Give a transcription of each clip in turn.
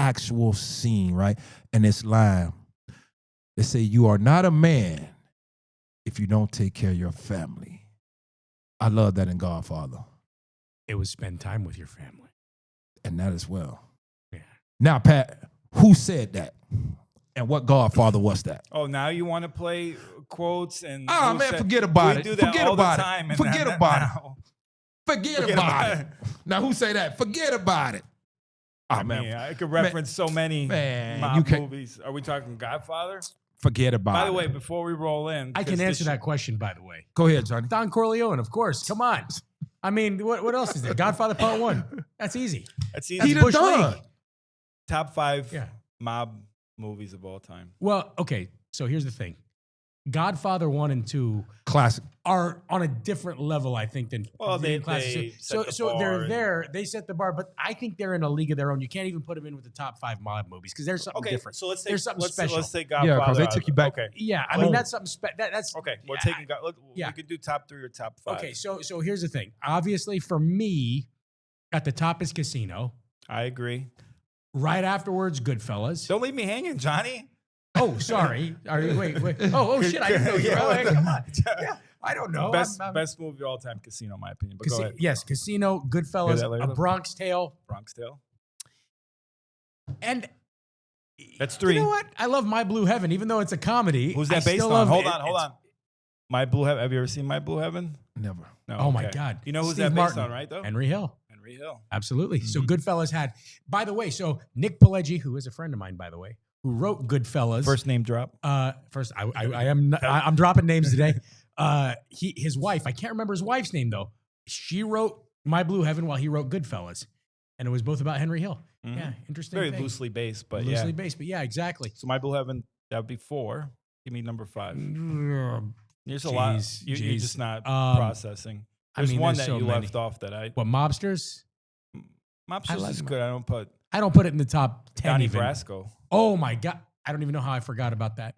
actual scene, right? And this line, they say, "You are not a man if you don't take care of your family." I love that in Godfather. It was spend time with your family. And that as well. Yeah. Now, Pat, who said that? And what Godfather was that? Oh, now you want to play quotes and Oh, man, forget about it. Do that Forget all about the it. time Forget about it. Forget about it. it. Now, who say that? Forget about it. Oh, I man. mean, I could reference so many mob movies. Are we talking Godfather? Forget about it. By the way, before we roll in, I can answer that question, by the way. Go ahead, Johnny. Don Corleone, of course. Come on. I mean, what else is there? Godfather Part 1. That's easy. That's easy. That's He done Bush done. League. Top 5 mob movies of all time. Well, okay. So here's the thing. Godfather 1 and 2 Classic. are on a different level, I think, than They classic. set the So they're bar there. They set the bar, but I think they're in a league of their own. You can't even put them in with the top 5 mob movies because there's something different. So let's there's something special. Let's take Godfather. Yeah, because they took you back. Okay. Yeah, I mean that's something special. That's Okay, we're yeah. taking. We Yeah. could do top 3 or top 5. Okay, so here's the thing. Obviously, for me, at the top is Casino. I agree. Right afterwards, Goodfellas. Don't leave me hanging, Johnny. Oh, sorry. Are you, wait. Oh, shit. I didn't know you. Oh, hey, come on. Yeah, I don't know. Best movie of all time, Casino, in my opinion. But go ahead. Yes, Casino, Goodfellas, A Bronx Tale. Bronx Tale. And that's 3. You know what? I love My Blue Heaven, even though it's a comedy. Who's that based on? Hold on. My Blue Heaven. Have you ever seen My Blue Heaven? Never. No. Oh, my God. You know who's Steve that based Martin. on, right, though? Henry Hill. Henry Hill. Absolutely. So Goodfellas had, by the way, so Nick Pileggi, who is a friend of mine, by the way, who wrote Goodfellas. First name drop. First, I'm dropping names today. His wife, I can't remember his wife's name though. She wrote My Blue Heaven while he wrote Goodfellas, and it was both about Henry Hill. Mm-hmm. Yeah, interesting. Very loosely based, but yeah, exactly. So My Blue Heaven, that would be 4. Give me number 5. There's a lot. You're just not processing. There's one that you left off that I. What, Mobsters? Mobsters is good. I don't put it in the top 10. Donnie even. Brasco. Oh my God. I don't even know how I forgot about that.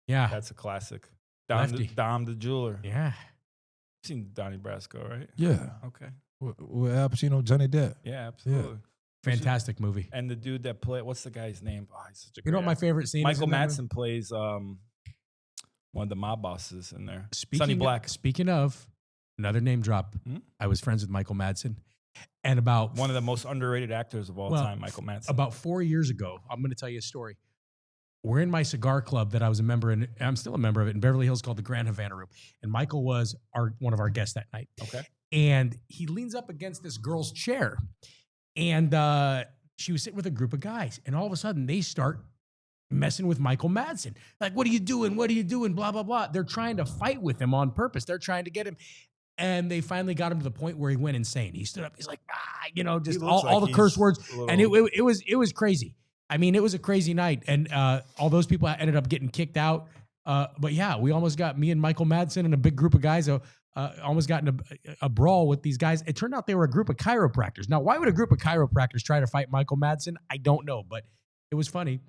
Yeah. That's a classic. Dom the Jeweler. Yeah. You've seen Donnie Brasco, right? Yeah. Okay. With Al Pacino, Johnny Depp. Yeah, absolutely. Yeah. Fantastic movie. And the dude that played, what's the guy's name? Oh, he's such a You know what my favorite scene Michael is? Michael Madsen plays one of the mob bosses in there. Sonny Black. Speaking of, another name drop. I was friends with Michael Madsen. And about one of the most underrated actors of all time, Michael Madsen. About 4 years ago, I'm going to tell you a story. We're in my cigar club that I was a member in. I'm still a member of it in Beverly Hills called the Grand Havana Room. And Michael was one of our guests that night. Okay. And he leans up against this girl's chair. And she was sitting with a group of guys. And all of a sudden, they start messing with Michael Madsen. Like, what are you doing? What are you doing? Blah, blah, blah. They're trying to fight with him on purpose. They're trying to get him. And they finally got him to the point where he went insane. He stood up. He's like, just all the curse words. And it was crazy. I mean, it was a crazy night. And all those people ended up getting kicked out. But yeah, we almost got, me and Michael Madsen and a big group of guys almost got in a brawl with these guys. It turned out they were a group of chiropractors. Now, why would a group of chiropractors try to fight Michael Madsen? I don't know, but it was funny.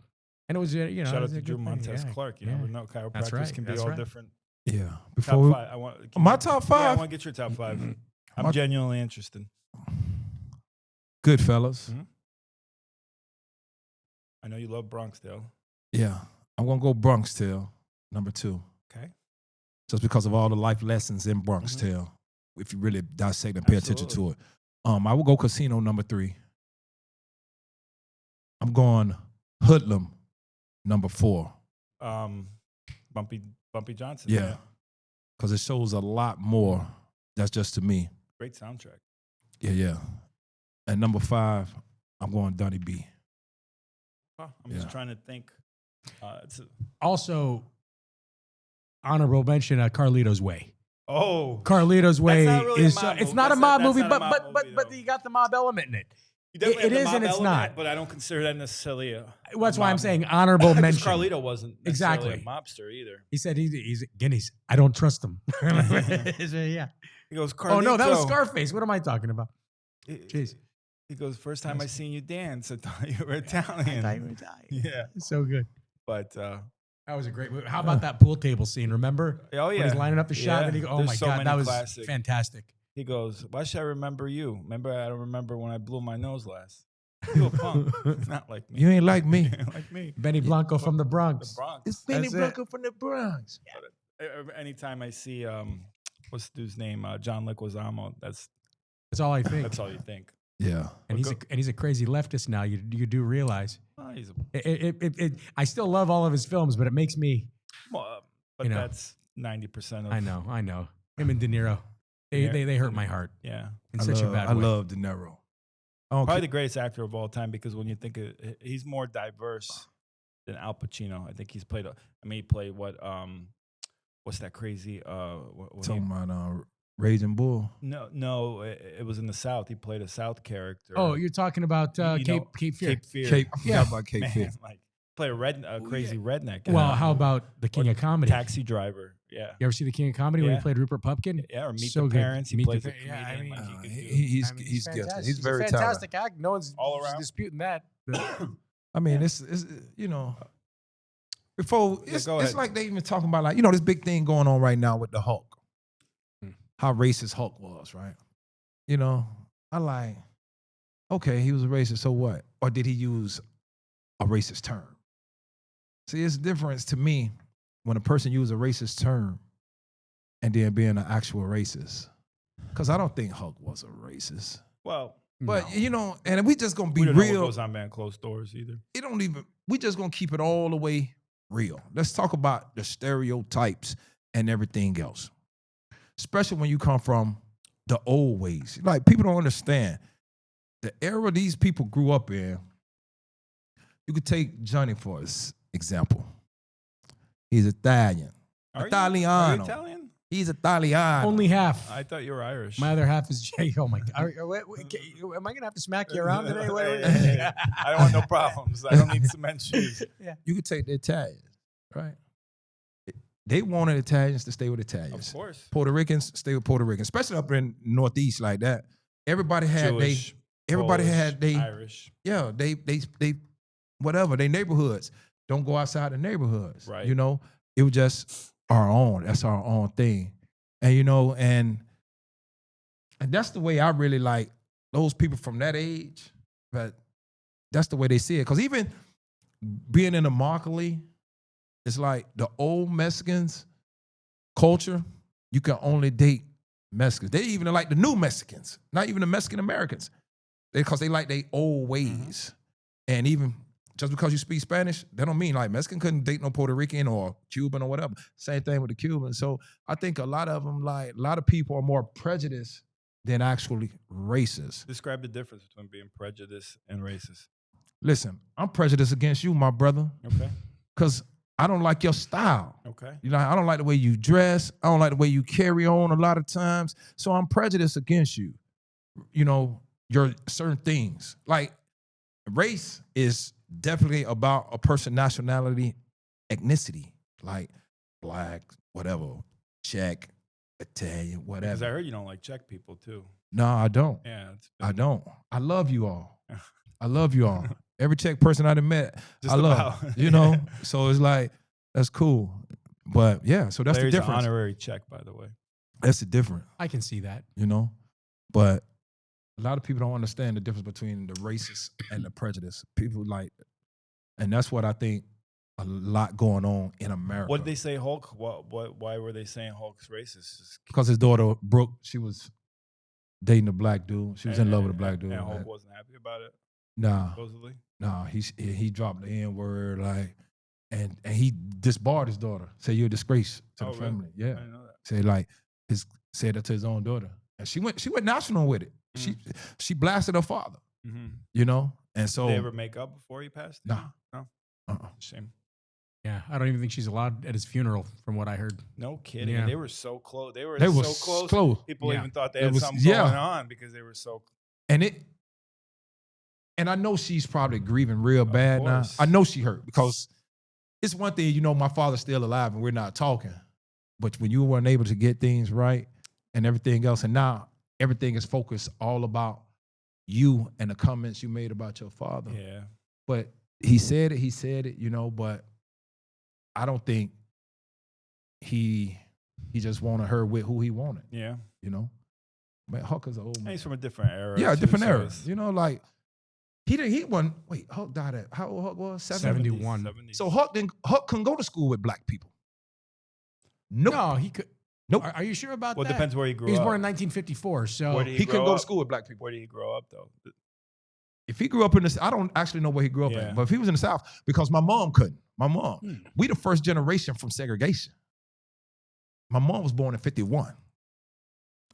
And it was, shout out to Drew Montez Clark. You never know. Chiropractors can be all different. Yeah. Before top 5. My top 5. Yeah, I want to get your top 5. I'm genuinely interested. Goodfellas. I know you love Bronx Tale. Yeah. I'm going to go Bronx Tale, number 2. Okay. Just because of all the life lessons in Bronx Tale, if you really dissect and pay attention to it. I will go Casino, number 3. I'm going Hoodlum, number 4. Bumpy Johnson. Yeah. Because it shows a lot more. That's just to me. Great soundtrack. Yeah. And number 5, I'm going Donnie B. I'm just trying to think. Also, honorable mention, Carlito's Way. Oh. Carlito's Way is it's not a mob movie, but you got the mob element in it. It is and it's not. But I don't consider that necessarily that's why I'm saying honorable mention. Carlito wasn't necessarily a mobster either. He said he's Guineas. I don't trust him. Yeah. He goes, Carlito. Oh, no, that was Scarface. What am I talking about? Jeez. He goes, first time I seen you dance, I thought you were Italian. I thought you were Italian. Yeah. So good. But that was a great movie. How about that pool table scene? Remember? Oh, yeah. When he's lining up the shot and he goes, oh, my God, that was fantastic. He goes, why should I remember you? Remember, I don't remember when I blew my nose last. You a punk. Not like me. You ain't like me. Like me. Benny Blanco from the Bronx. The Bronx. It's Benny That's Blanco from the Bronx. Anytime I see what's the dude's name? John Leguizamo. That's all I think. That's all you think. Yeah. And he's a crazy leftist now. You do realize. Oh, I still love all of his films, but it makes me. Well, but that's 90% of. I know. Him and De Niro. They hurt my heart. Yeah. In such a bad way. I love De Niro. Probably the greatest actor of all time, because when you think of, he's more diverse than Al Pacino. I think he's played. He played what's that crazy? Talking about Raging Bull. No, it was in the South. He played a South character. Oh, you're talking about Cape Fear. Cape Fear. I forgot about Cape Fear. Play a crazy redneck. Well, how about The King of Comedy? Taxi Driver. Yeah. You ever see The King of Comedy when he played Rupert Pupkin? Yeah, or Meet the Parents. He plays a comedian. He's gifted. He's very fantastic talented. actor. No one's all around disputing that. I mean, it's before it's like they even talking about this big thing going on right now with the Hulk. How racist Hulk was, right? I like, okay, he was a racist, so what? Or did he use a racist term? See, it's a difference to me when a person uses a racist term and then being an actual racist. Because I don't think Hulk was a racist. Well, but and we just gonna be we don't know real. what goes on behind closed doors either. We just gonna keep it all the way real. Let's talk about the stereotypes and everything else. Especially when you come from the old ways. Like, people don't understand the era these people grew up in. You could take Johnny for example. He's Italian. Italiano. Are you Italian? He's Italiano. Only half. I thought you were Irish. My other half is Jay. Oh my God. Am I gonna have to smack you around today? I don't want no problems. I don't need cement shoes. Yeah. You could take the Italians, right? They wanted Italians to stay with Italians. Of course. Puerto Ricans stay with Puerto Ricans, especially up in Northeast like that. Everybody had Jewish, Irish. Yeah, they whatever, they neighborhoods. Don't go outside the neighborhoods. Right. It was just our own. That's our own thing. And and that's the way I really like those people from that age. But that's the way they see it. Because even being in Immokalee, it's like the old Mexicans culture, you can only date Mexicans. They even like the new Mexicans, not even the Mexican Americans, because they like their old ways. And even just because you speak Spanish, that don't mean like Mexican couldn't date no Puerto Rican or Cuban or whatever. Same thing with the Cubans. So I think a lot of them, a lot of people are more prejudiced than actually racist. Describe the difference between being prejudiced and racist. Listen, I'm prejudiced against you, my brother. Okay. Because I don't like your style. Okay. I don't like the way you dress. I don't like the way you carry on a lot of times. So I'm prejudiced against you. Your certain things. Like, race is definitely about a person's nationality, ethnicity. Like black, whatever, Czech, Italian, whatever. Because I heard you don't like Czech people too. No, I don't. Yeah. I don't. I love you all. I love you all. Every Czech person I've met, I love. So it's like, that's cool. But yeah, so that's Larry's the difference. An honorary Czech, by the way. That's the difference. I can see that. But a lot of people don't understand the difference between the racist and the prejudice. People and that's what I think a lot going on in America. What did they say, Hulk? Why were they saying Hulk's racist? Because his daughter, Brooke, she was dating a black dude. She was in love with a black dude. And Hulk wasn't happy about it? Nah. Supposedly? Nah, he dropped the N-word, and he disbarred his daughter. Said, you're a disgrace to the family. Really? Yeah. I didn't know that. Said that to his own daughter. And she went national with it. She blasted her father. And so did they ever make up before he passed? Nah. No. Shame. Yeah, I don't even think she's allowed at his funeral, from what I heard. No kidding. Yeah. And they were so close. They were so close. People even thought they had something going on because they were so. And I know she's probably grieving real bad now. I know she hurt, because it's one thing, my father's still alive and we're not talking. But when you weren't able to get things right and everything else, and now everything is focused all about you and the comments you made about your father. Yeah. But he said it, but I don't think he just wanted her with who he wanted. Yeah. Man, Hulk is an old man. He's from a different era. Yeah, a different era. He won. Wait, Hulk died at how old Hulk was? 71. 70s. So Hulk couldn't go to school with black people. Nope. No, he could. Nope. Are you sure about Well, that? it depends where he grew up. He was born in 1954, so Where did He couldn't grow go to up? school with black people. Where did he grow up, though? If he grew up in this, I don't actually know where he grew up Yeah. in, but if he was in the South, because my mom couldn't. My mom, we the first generation from segregation. My mom was born in 51.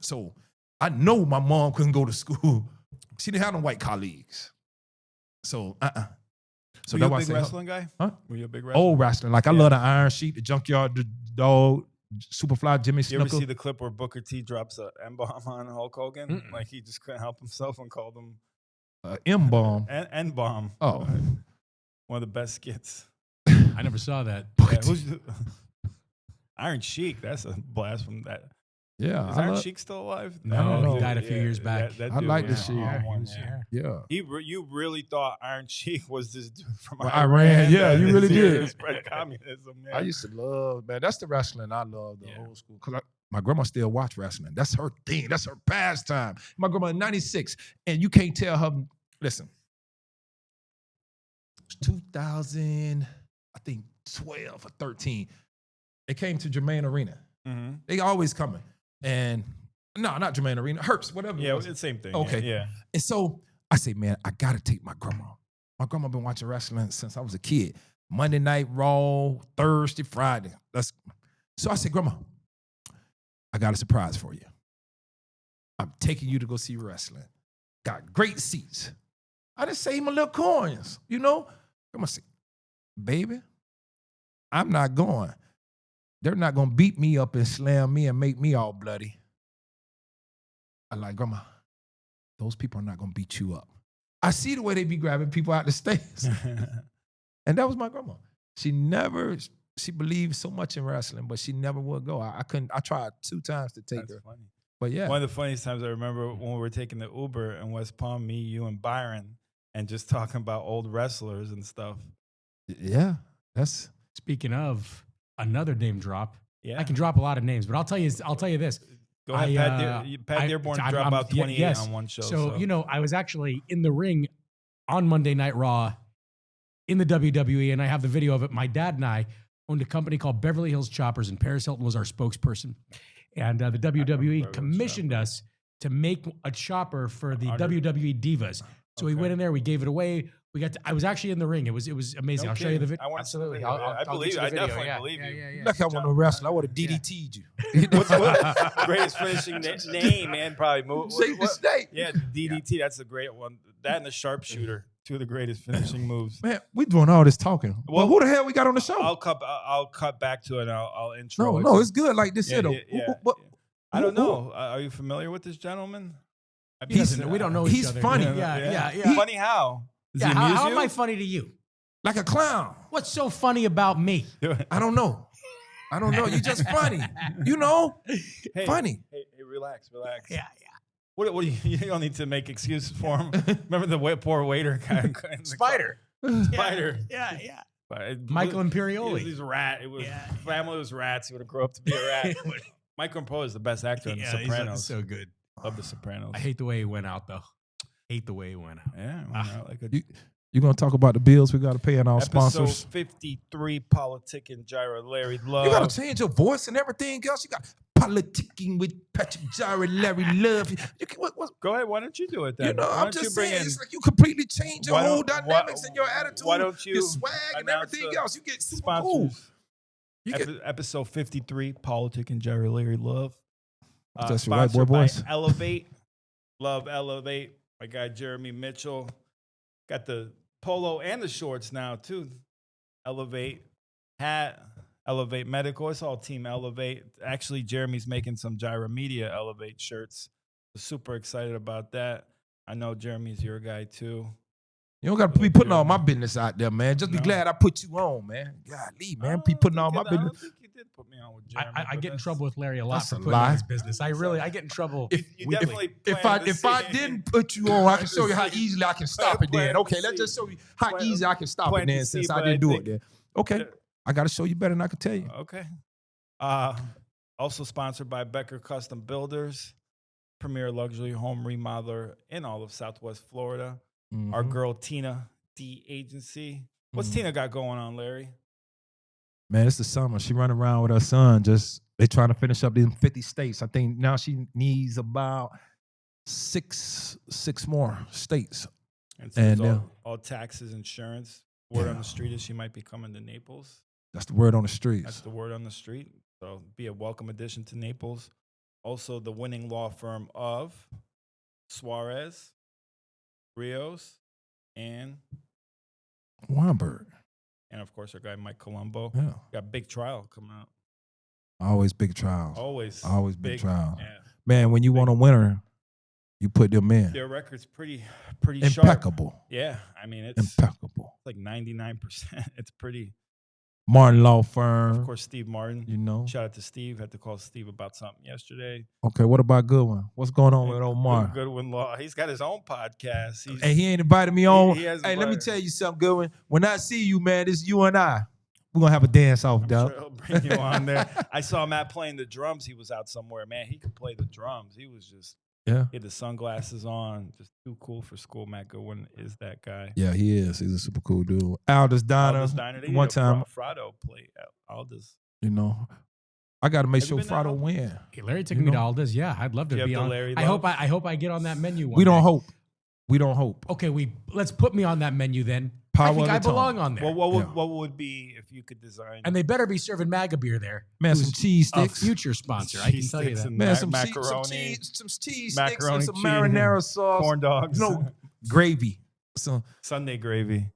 So I know my mom couldn't go to school. She didn't have no white colleagues. So, So Were you that's why a I big say, wrestling guy? Huh? Were you a big wrestler? old wrestling. Like I love the Iron Sheik, the Junkyard, the Dog, Superfly, Jimmy You ever Snuka. see the clip where Booker T drops a M-bomb on Hulk Hogan? Like he just couldn't help himself and called him M-bomb. N-bomb. Oh. One of the best skits. I never saw that. Yeah, Iron Sheik? That's a blast from that. Yeah. Is Iron Sheik still alive? No, he died a few years back. That I dude like was this shit. on one, Yeah. You really thought Iron Sheik was this dude from Well, Iran? Iran, yeah, that you really is here did. to spread communism. Yeah. I used to love, man. That's the wrestling I love, the Yeah. old school. Because my grandma still watch wrestling. That's her thing. That's her pastime. My grandma in 96, and you can't tell her, listen, it's 2000, I think 12 or 13. They came to Jermaine Arena. Mm-hmm. They always coming. And no, not Jermaine Arena, Herbst, whatever. Yeah, it it's was. the same thing. Okay. Yeah. And so I say, man, I gotta take my grandma. My grandma been watching wrestling since I was a kid. Monday Night Raw, Thursday, Friday. So I said, Grandma, I got a surprise for you. I'm taking you to go see wrestling. Got great seats. I just saved my little coins, you know? Grandma said, baby, I'm not going. They're not gonna beat me up and slam me and make me all bloody. I'm like, Grandma, those people are not gonna beat you up. I see the way they be grabbing people out the stands. And that was my grandma. She believed so much in wrestling, but she never would go. I tried 2 times to take That's her. funny. But yeah. One of the funniest times I remember when we were taking the Uber in West Palm, me, you, and Byron, and just talking about old wrestlers and stuff. Yeah. That's Speaking of another name drop, Yeah. I can drop a lot of names, but I'll tell you this. Go ahead. Pat Dearborn dropped about 28 on one show. So, you know, I was actually in the ring on Monday Night Raw in the WWE, and I have the video of it. My dad and I owned a company called Beverly Hills Choppers, and Paris Hilton was our spokesperson. And the WWE commissioned us to make a chopper for the WWE Divas. So we went in there, we gave it away. I was actually in the ring. It was amazing. No I'll show you the kidding. video. I want to see the video. I believe you. I definitely believe you. like I want to wrestle. I would have DDT'd you. What's the greatest finishing name, man? Probably. Save the state. Yeah, DDT. That's a great one. That and the sharpshooter. 2 of the greatest finishing moves. Man, we doing all this talking. Well, who the hell we got on the show? I'll cut back to it and I'll intro. No, it's good like this here though. I don't know. Are you familiar with this gentleman? We don't know each He's other. funny. Yeah. Funny how? Does he How amuse am you? I funny to you? Like a clown. What's so funny about me? I don't know. You just funny. You know? Hey, funny. Hey, relax. Yeah. What do you don't need to make excuses for him. Remember the poor waiter guy? Spider. Spider. Yeah. He Michael was Imperioli. his rat. It was family was rats. He would have grown up to be a rat. Michael Imperioli is the best actor in The Sopranos. He's so good. Love The Sopranos. I hate the way he went out, though. Yeah. You're going to talk about the bills we got to pay and our Episode sponsors. 53, Politicking, Gyra, Larry Love. You got to change your voice and everything else. You got Politicking with Patrick Gyra, Larry Love. Go ahead. Why don't you do it then? You know, Why I'm don't just you bring saying, in- it's like you completely change your Why whole don't- dynamics and your attitude, why don't you your swag and announce everything the else. You get super sponsors? cool. You get, Episode 53, Politicking, Gyra, Larry Love. That's your white boy Sponsored by voice. Elevate. Love Elevate. My guy Jeremy Mitchell. Got the polo and the shorts now too. Elevate hat. Elevate Medical. It's all Team Elevate. Actually, Jeremy's making some Gyra Media Elevate shirts. Super excited about that. I know Jeremy's your guy too. you don't got to be putting all my business out there, man. Just be No. glad I put you on, man. Golly, man. Be putting all my I business. don't think you did put me on with Jeremy. I but get in that's- trouble with Larry a lot That's for a putting lie. on his business. I get in trouble. You definitely If planted the I seed. didn't put you on, I can show you how Planted the easily I can stop it then. Planted Okay, the let's just seed. show you how Planted- easy I can stop it planted then the since seed, I but didn't I do it think- then. Okay, I got to show you better than I can tell you. Okay. Also sponsored by Becker Custom Builders, premier luxury home remodeler in all of Southwest Florida. Our girl Tina D Agency. What's Tina got going on, Larry? Man, it's the summer. She running around with her son. They trying to finish up these 50 states. I think now she needs about six more states. And so all taxes, insurance. Word on the street is she might be coming to Naples. That's the word on the streets. That's the word on the street. So be a welcome addition to Naples. Also, the winning law firm of Suarez, Rios, and Weinberg. And of course, our guy Mike Colombo. Yeah. Got big trial coming out. Always big trials. Always big trials. Yeah. Man, when you want a winner, you put them in. Their record's pretty impeccable. Sharp. Yeah, I mean it's impeccable. Like 99%. It's pretty. Martin Law Firm. Of course, Steve Martin. You know. Shout out to Steve. Had to call Steve about something yesterday. Okay, what about Goodwin? What's going on with Omar? Goodwin Law. He's got his own podcast. Hey, he ain't invited me on. Hey, let me tell you something, Goodwin. When I see you, man, it's you and I. We're going to have a dance off, dog. Sure he'll bring you on there. I saw Matt playing the drums. He was out somewhere. Man, he could play the drums. He was just, he had the sunglasses on. Just too cool for school. Matt Goodwin is that guy. Yeah, he is. He's a super cool dude. Aldous Diner. One time. Fratto played Aldous. You know, I got to make sure Fratto win. Hey, Larry took me to Aldous. Yeah, I'd love to be on. Larry I hope I get on that menu. We don't hope. We don't hope. Okay, let's put me on that menu then. Power I think I belong on there. Well, what would be if you could design? And they better be serving MAGA beer there. Man, some cheese sticks. A future sponsor, I can tell you that. Man, some macaroni, some cheese sticks and some marinara sauce. Corn dogs. No, gravy. So Sunday gravy.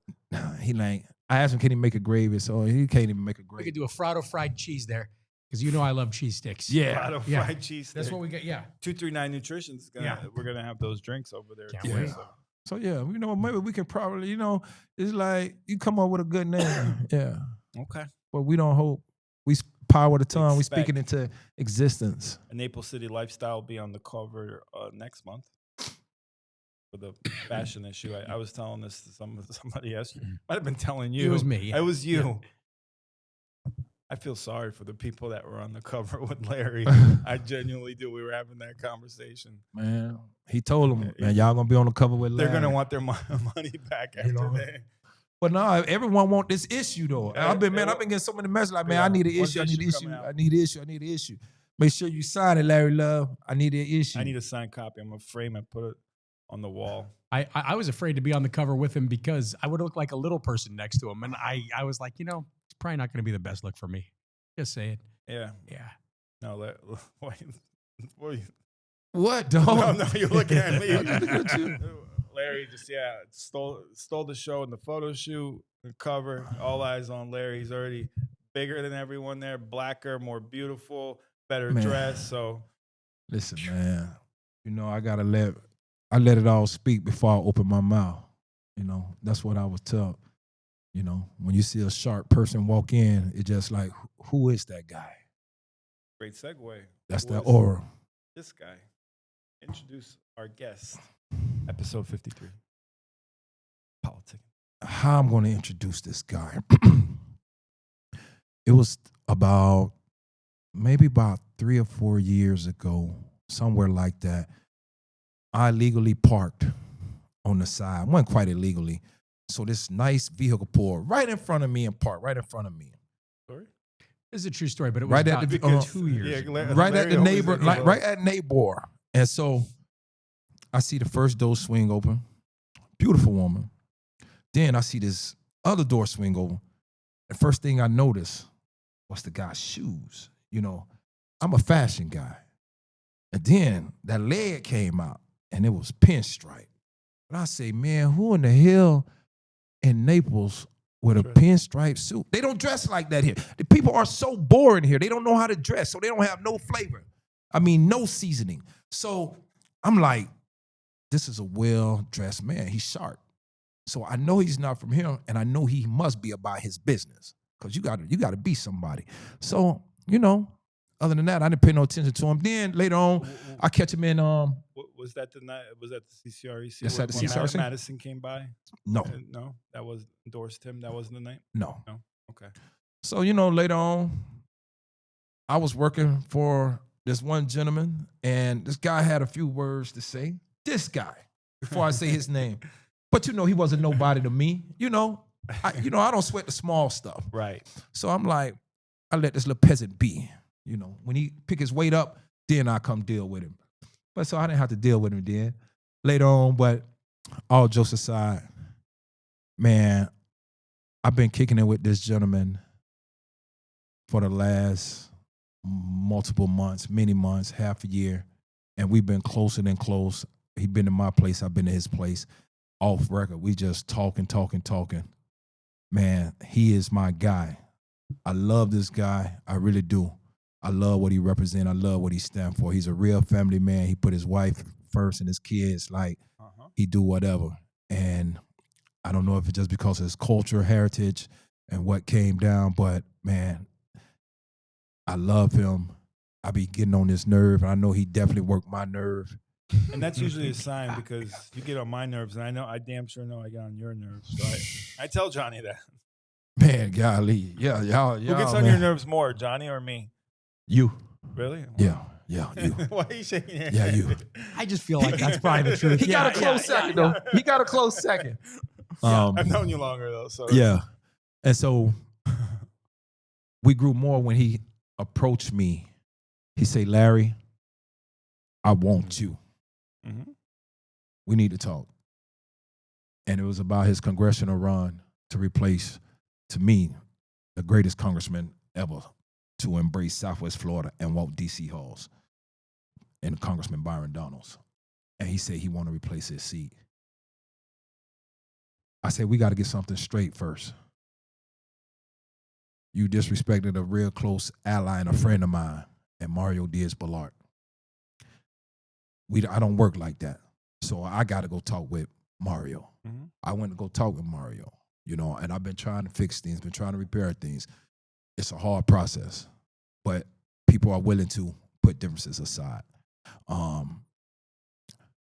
He like, I asked him, can he make a gravy? So he can't even make a gravy. We could do a Fratto fried cheese there. Because you know I love cheese sticks. Yeah. Fratto fried cheese sticks. That's what we get, 239 Nutrition's we're going to have those drinks over there. Can't wait. So, you know, maybe we can probably, you know, it's like you come up with a good name. Yeah. Okay. But we don't hope. We power the tongue. We speak it into existence. A Naples City Lifestyle will be on the cover next month for the fashion issue. I was telling this to somebody else. Might have been telling you. It was me. Yeah. It was you. Yeah. I feel sorry for the people that were on the cover with Larry. I genuinely do. We were having that conversation. Man, he told them, man, y'all going to be on the cover with Larry. They're going to want their money back after that. But no, everyone want this issue, though. I've been getting so many messages like, man, I need an issue. I need an issue. I need an issue. I need an issue. Make sure you sign it, Larry Love. I need an issue. I need a signed copy. I'm going to frame it, put it on the wall. I was afraid to be on the cover with him because I would look like a little person next to him. And I was like, you know, it's probably not going to be the best look for me. Just say it. Yeah. Yeah. No, what, dog? No, you're looking at me. Larry just, stole the show in the photo shoot, the cover. All eyes on Larry. He's already bigger than everyone there, blacker, more beautiful, better dressed. So, listen, man, you know, I let it all speak before I open my mouth. You know, that's what I was taught. You know, when you see a sharp person walk in, it's just like, who is that guy? Great segue. That's that aura. This guy. Introduce our guest. Episode 53. Politicking. How I'm going to introduce this guy. It was maybe about 3 or 4 years ago, somewhere like that. I illegally parked on the side. Wasn't quite illegally. So this nice vehicle pulled right in front of me and parked right in front of me. Sorry? This is a true story, but it was right about at the, 2 years ago. Right at the neighbor, right at neighbor. And so I see the first door swing open. Beautiful woman. Then I see this other door swing open. The first thing I noticed was the guy's shoes. You know, I'm a fashion guy. And then that leg came out and it was pinstripe. And I say, man, who in the hell in Naples with a pinstripe suit? They don't dress like that here. The people are so boring here. They don't know how to dress, so they don't have no flavor. I mean, no seasoning. So I'm like, this is a well-dressed man. He's sharp. So I know he's not from here, and I know he must be about his business because you gotta be somebody. So, you know, other than that, I didn't pay no attention to him. Then later on, I catch him in. Was that the night? Was that the CCREC? Yes, at the CCREC. Madison came by. No, no, that was endorsed him. That wasn't the night. No. Okay. So you know, later on, I was working for this one gentleman, and this guy had a few words to say. This guy, before I say his name, But he wasn't nobody to me. I don't sweat the small stuff. Right. So I'm like, I let this little peasant be. When he pick his weight up, then I come deal with him. But so I didn't have to deal with him then. Later on, but all jokes aside, man, I've been kicking it with this gentleman for the last multiple months, many months, half a year, and we've been closer than close. He's been to my place, I've been to his place. Off record, we just talking. Man, he is my guy. I love this guy. I really do. I love what he represents. I love what he stands for. He's a real family man. He put his wife first and his kids. Like, he do whatever. And I don't know if it's just because of his culture, heritage, and what came down, but, man, I love him. I be getting on his nerve, and I know he definitely worked my nerve. And that's usually a sign because you get on my nerves, and I damn sure know I get on your nerves. So I tell Johnny that. Man, golly. Yeah, y'all. Who gets on your nerves more, Johnny or me? You. Really? Yeah, you. Why are you shaking your head? Yeah, you. I just feel like that's probably the truth. He got a close second, though. He got a close second. I've known you longer, though. So yeah. And so we grew more when he approached me. He say, Larry, I want you. Mm-hmm. We need to talk. And it was about his congressional run to replace, to me, the greatest congressman ever to embrace Southwest Florida and walk D.C. halls, and Congressman Byron Donalds. And he said he want to replace his seat. I said, we got to get something straight first. You disrespected a real close ally and a friend of mine, and Mario Diaz-Balart. I don't work like that. So I got to go talk with Mario. Mm-hmm. I went to go talk with Mario, and I've been trying to fix things, been trying to repair things. It's a hard process, but people are willing to put differences aside.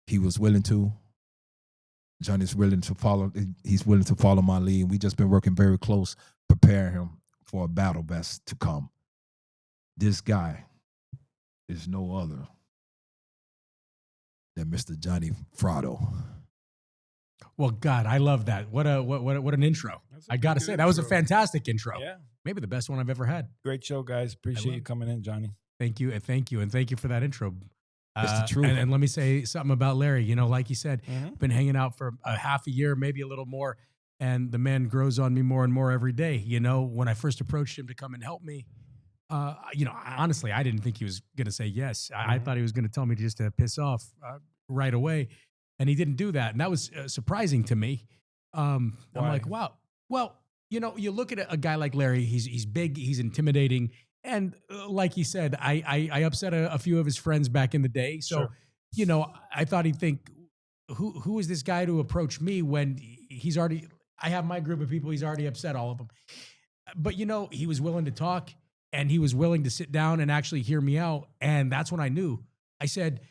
He was willing to. Johnny's willing to follow. He's willing to follow my lead. We just been working very close, preparing him for a battle best to come. This guy is no other than Mr. Johnny Fratto. Well, God, I love that. What an intro. I got to say, that was a fantastic intro. Yeah. Maybe the best one I've ever had. Great show, guys. Appreciate you coming in, Johnny. Thank you, and thank you for that intro. It's the truth. And let me say something about Larry. Like you said, been hanging out for a half a year, maybe a little more, and the man grows on me more and more every day. When I first approached him to come and help me, honestly, I didn't think he was going to say yes. I thought he was going to tell me just to piss off right away, and he didn't do that, and that was surprising to me. I'm like, wow. Well, you look at a guy like Larry. He's big, he's intimidating. And like he said, I upset a few of his friends back in the day. So, Sure. I thought he'd think, who is this guy to approach me when I have my group of people, he's already upset all of them. But, he was willing to talk, and he was willing to sit down and actually hear me out. And that's when I knew. I said,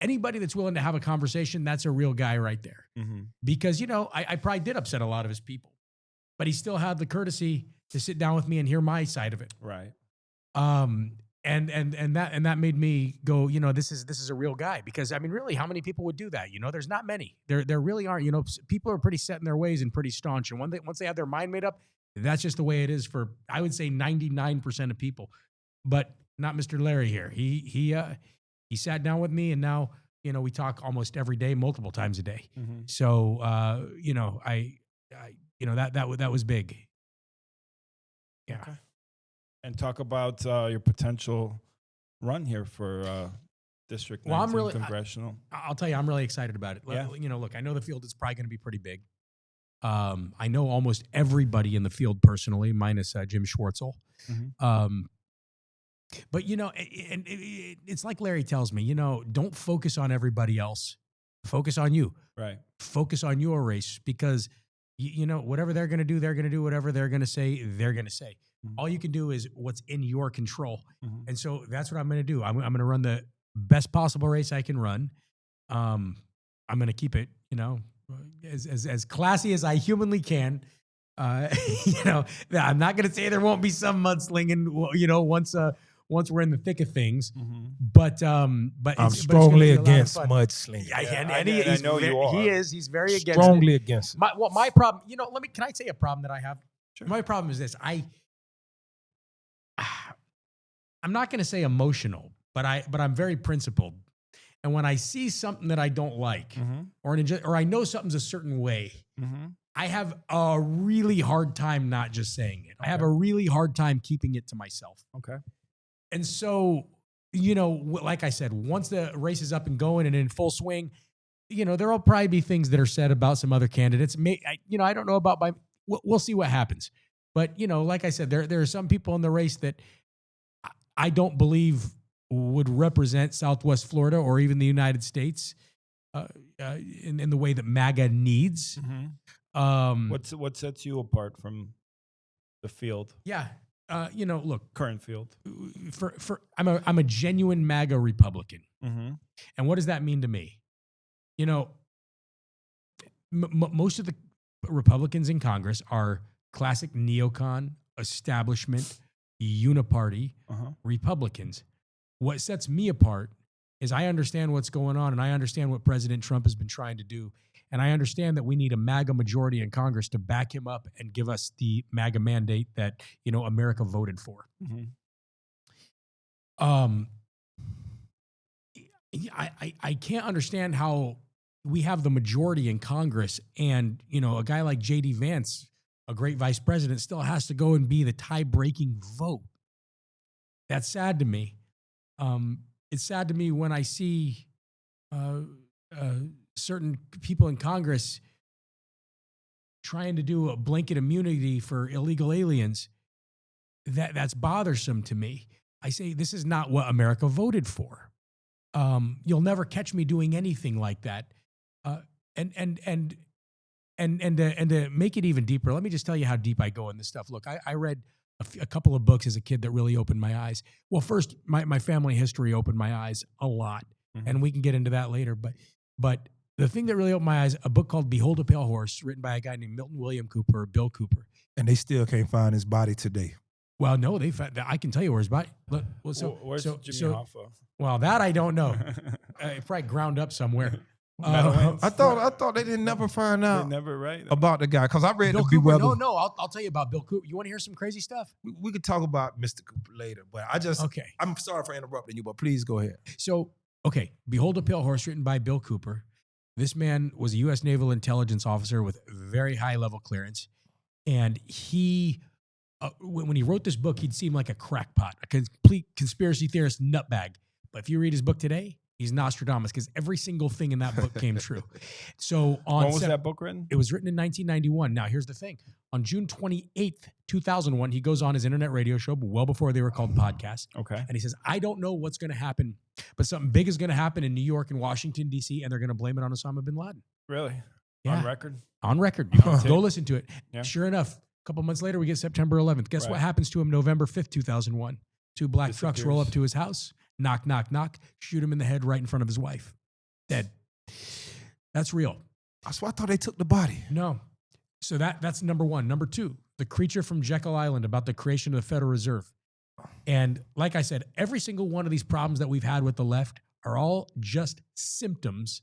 anybody that's willing to have a conversation, that's a real guy right there. Mm-hmm. Because, I probably did upset a lot of his people, but he still had the courtesy to sit down with me and hear my side of it. Right. And that made me go, this is a real guy, because really, how many people would do that? There's not many. There really aren't. People are pretty set in their ways and pretty staunch. And once they have their mind made up, that's just the way it is for, I would say, 99% of people. But not Mr. Larry here. He sat down with me, and now we talk almost every day, multiple times a day. Mm-hmm. So that was big. Yeah. Okay. And talk about your potential run here for District 19 congressional. I'll tell you, I'm really excited about it. Yeah. Look, I know the field is probably going to be pretty big. I know almost everybody in the field personally, minus Jim Schwartzel. Mm-hmm. But it's like Larry tells me, don't focus on everybody else. Focus on you. Right. Focus on your race, because whatever they're going to do, whatever they're going to say, they're going to say. Mm-hmm. All you can do is what's in your control. Mm-hmm. And so that's what I'm going to do. I'm going to run the best possible race I can run. I'm going to keep it, as classy as I humanly can. I'm not going to say there won't be some mudslinging, once we're in the thick of things. Mm-hmm. But I'm it's strongly gonna be a lot of against fun. mudslinging. Yeah, Yeah, and I he's know you are. He is. He's very against it. Strongly against it. My problem, can I tell you a problem that I have? Sure. My problem is this. I'm not going to say emotional, but I'm very principled. And when I see something that I don't like, or I know something's a certain way, I have a really hard time not just saying it. I have a really hard time keeping it to myself. Okay. And so, like I said, once the race is up and going and in full swing, there'll probably be things that are said about some other candidates. I don't know about we'll see what happens. But, like I said, there are some people in the race that I don't believe would represent Southwest Florida or even the United States in the way that MAGA needs. What sets you apart from the field? Yeah. Look, Current field. I'm a genuine MAGA Republican. Mm-hmm. And what does that mean to me? Most of the Republicans in Congress are classic neocon, establishment, uniparty Republicans. What sets me apart is I understand what's going on, and I understand what President Trump has been trying to do. And I understand that we need a MAGA majority in Congress to back him up and give us the MAGA mandate that, America voted for. I can't understand how we have the majority in Congress and, a guy like J.D. Vance, a great vice president, still has to go and be the tie-breaking vote. That's sad to me. It's sad to me when I see certain people in Congress trying to do a blanket immunity for illegal aliens. That's bothersome to me. I say this is not what America voted for. You'll never catch me doing anything like that. And to make it even deeper, let me just tell you how deep I go in this stuff. Look, I read a couple of books as a kid that really opened my eyes. Well, first, my family history opened my eyes a lot, and we can get into that later. But the thing that really opened my eyes, a book called Behold a Pale Horse, written by a guy named Milton William Cooper, or Bill Cooper. And they still can't find his body today. Well, no, they found. I can tell you where his body. Look, Where's Jimmy Hoffa? Well, that I don't know. Probably ground up somewhere. I thought they didn't never find out about the guy, because I read Bill the Cooper. Bewilder. No, I'll tell you about Bill Cooper. You want to hear some crazy stuff? We could talk about Mr. Cooper later, but okay. I'm sorry for interrupting you, but please go ahead. So, okay, Behold a Pale Horse, written by Bill Cooper. This man was a U.S. Naval intelligence officer with very high level clearance, and he, when he wrote this book, he'd seem like a crackpot, a complete conspiracy theorist nutbag. But if you read his book today, he's Nostradamus, because every single thing in that book came true. So when was that book written? It was written in 1991. Now, here's the thing. On June 28th, 2001, he goes on his internet radio show, but well before they were called podcasts. Okay. And he says, I don't know what's going to happen, but something big is going to happen in New York and Washington, D.C., and they're going to blame it on Osama bin Laden. Really? Yeah. On record? On record. Go listen to it. Yeah. Sure enough, a couple months later, we get September 11th. Guess what happens to him November 5th, 2001? Two black trucks roll up to his house. Knock, knock, knock. Shoot him in the head right in front of his wife. Dead. That's real. That's why I thought they took the body. No. So that's number one. Number two, the creature from Jekyll Island about the creation of the Federal Reserve. And like I said, every single one of these problems that we've had with the left are all just symptoms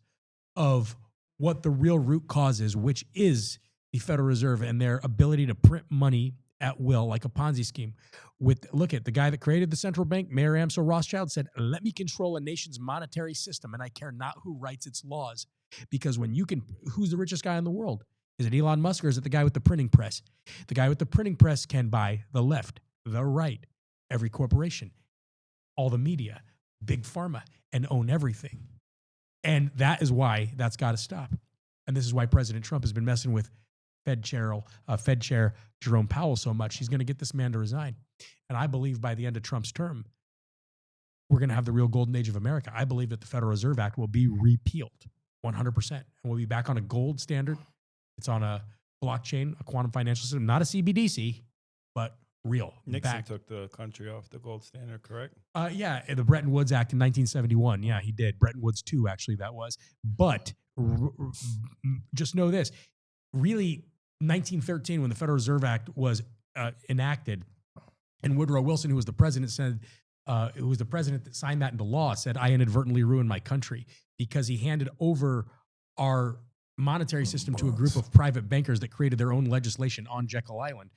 of what the real root cause is, which is the Federal Reserve and their ability to print money at will, like a Ponzi scheme. Look at the guy that created the central bank, Mayer Amschel Rothschild, said, let me control a nation's monetary system, and I care not who writes its laws. Because who's the richest guy in the world? Is it Elon Musk, or is it the guy with the printing press? The guy with the printing press can buy the left, the right, every corporation, all the media, big pharma, and own everything. And that is why that's got to stop. And this is why President Trump has been messing with Fed Chair Jerome Powell so much. He's going to get this man to resign. And I believe by the end of Trump's term, we're going to have the real golden age of America. I believe that the Federal Reserve Act will be repealed 100%. And we'll be back on a gold standard. It's on a blockchain, a quantum financial system, not a CBDC, but real. Nixon took the country off the gold standard, correct? Yeah, the Bretton Woods Act in 1971. Yeah, he did. Bretton Woods 2, actually, that was. But just know this. Really, 1913, when the Federal Reserve Act was enacted, and Woodrow Wilson, who was the president, said it was the president that signed that into law, said, I inadvertently ruined my country because he handed over our monetary system to a group of private bankers that created their own legislation on Jekyll Island.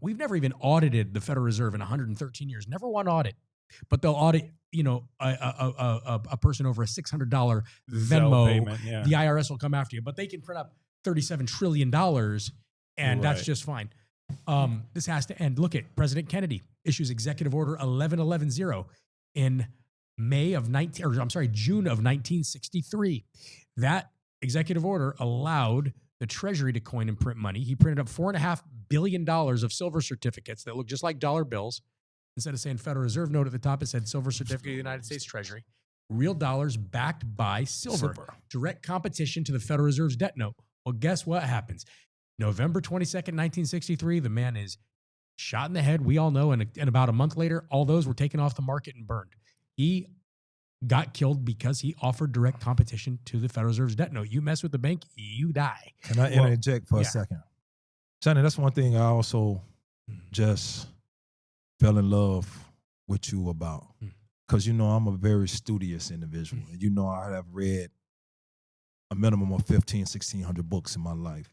We've never even audited the Federal Reserve in 113 years, never one audit, but they'll audit, a person over a $600 Venmo. Payment, yeah. The IRS will come after you, but they can print up $37 trillion and that's Right. just fine. This has to end. Look at President Kennedy issues Executive Order 11110 in June of 1963. That executive order allowed the Treasury to coin and print money. He printed up $4.5 billion of silver certificates that look just like dollar bills. Instead of saying Federal Reserve note at the top, it said Silver Certificate of the United States Treasury. Real dollars backed by silver. Direct competition to the Federal Reserve's debt note. Well, guess what happens? November 22nd, 1963, the man is shot in the head. We all know. And about a month later, all those were taken off the market and burned. He got killed because he offered direct competition to the Federal Reserve's debt note. You mess with the bank, you die. Can I interject for a second? Johnny, that's one thing I also just fell in love with you about. Because, I'm a very studious individual. And I have read a minimum of 1,600 books in my life.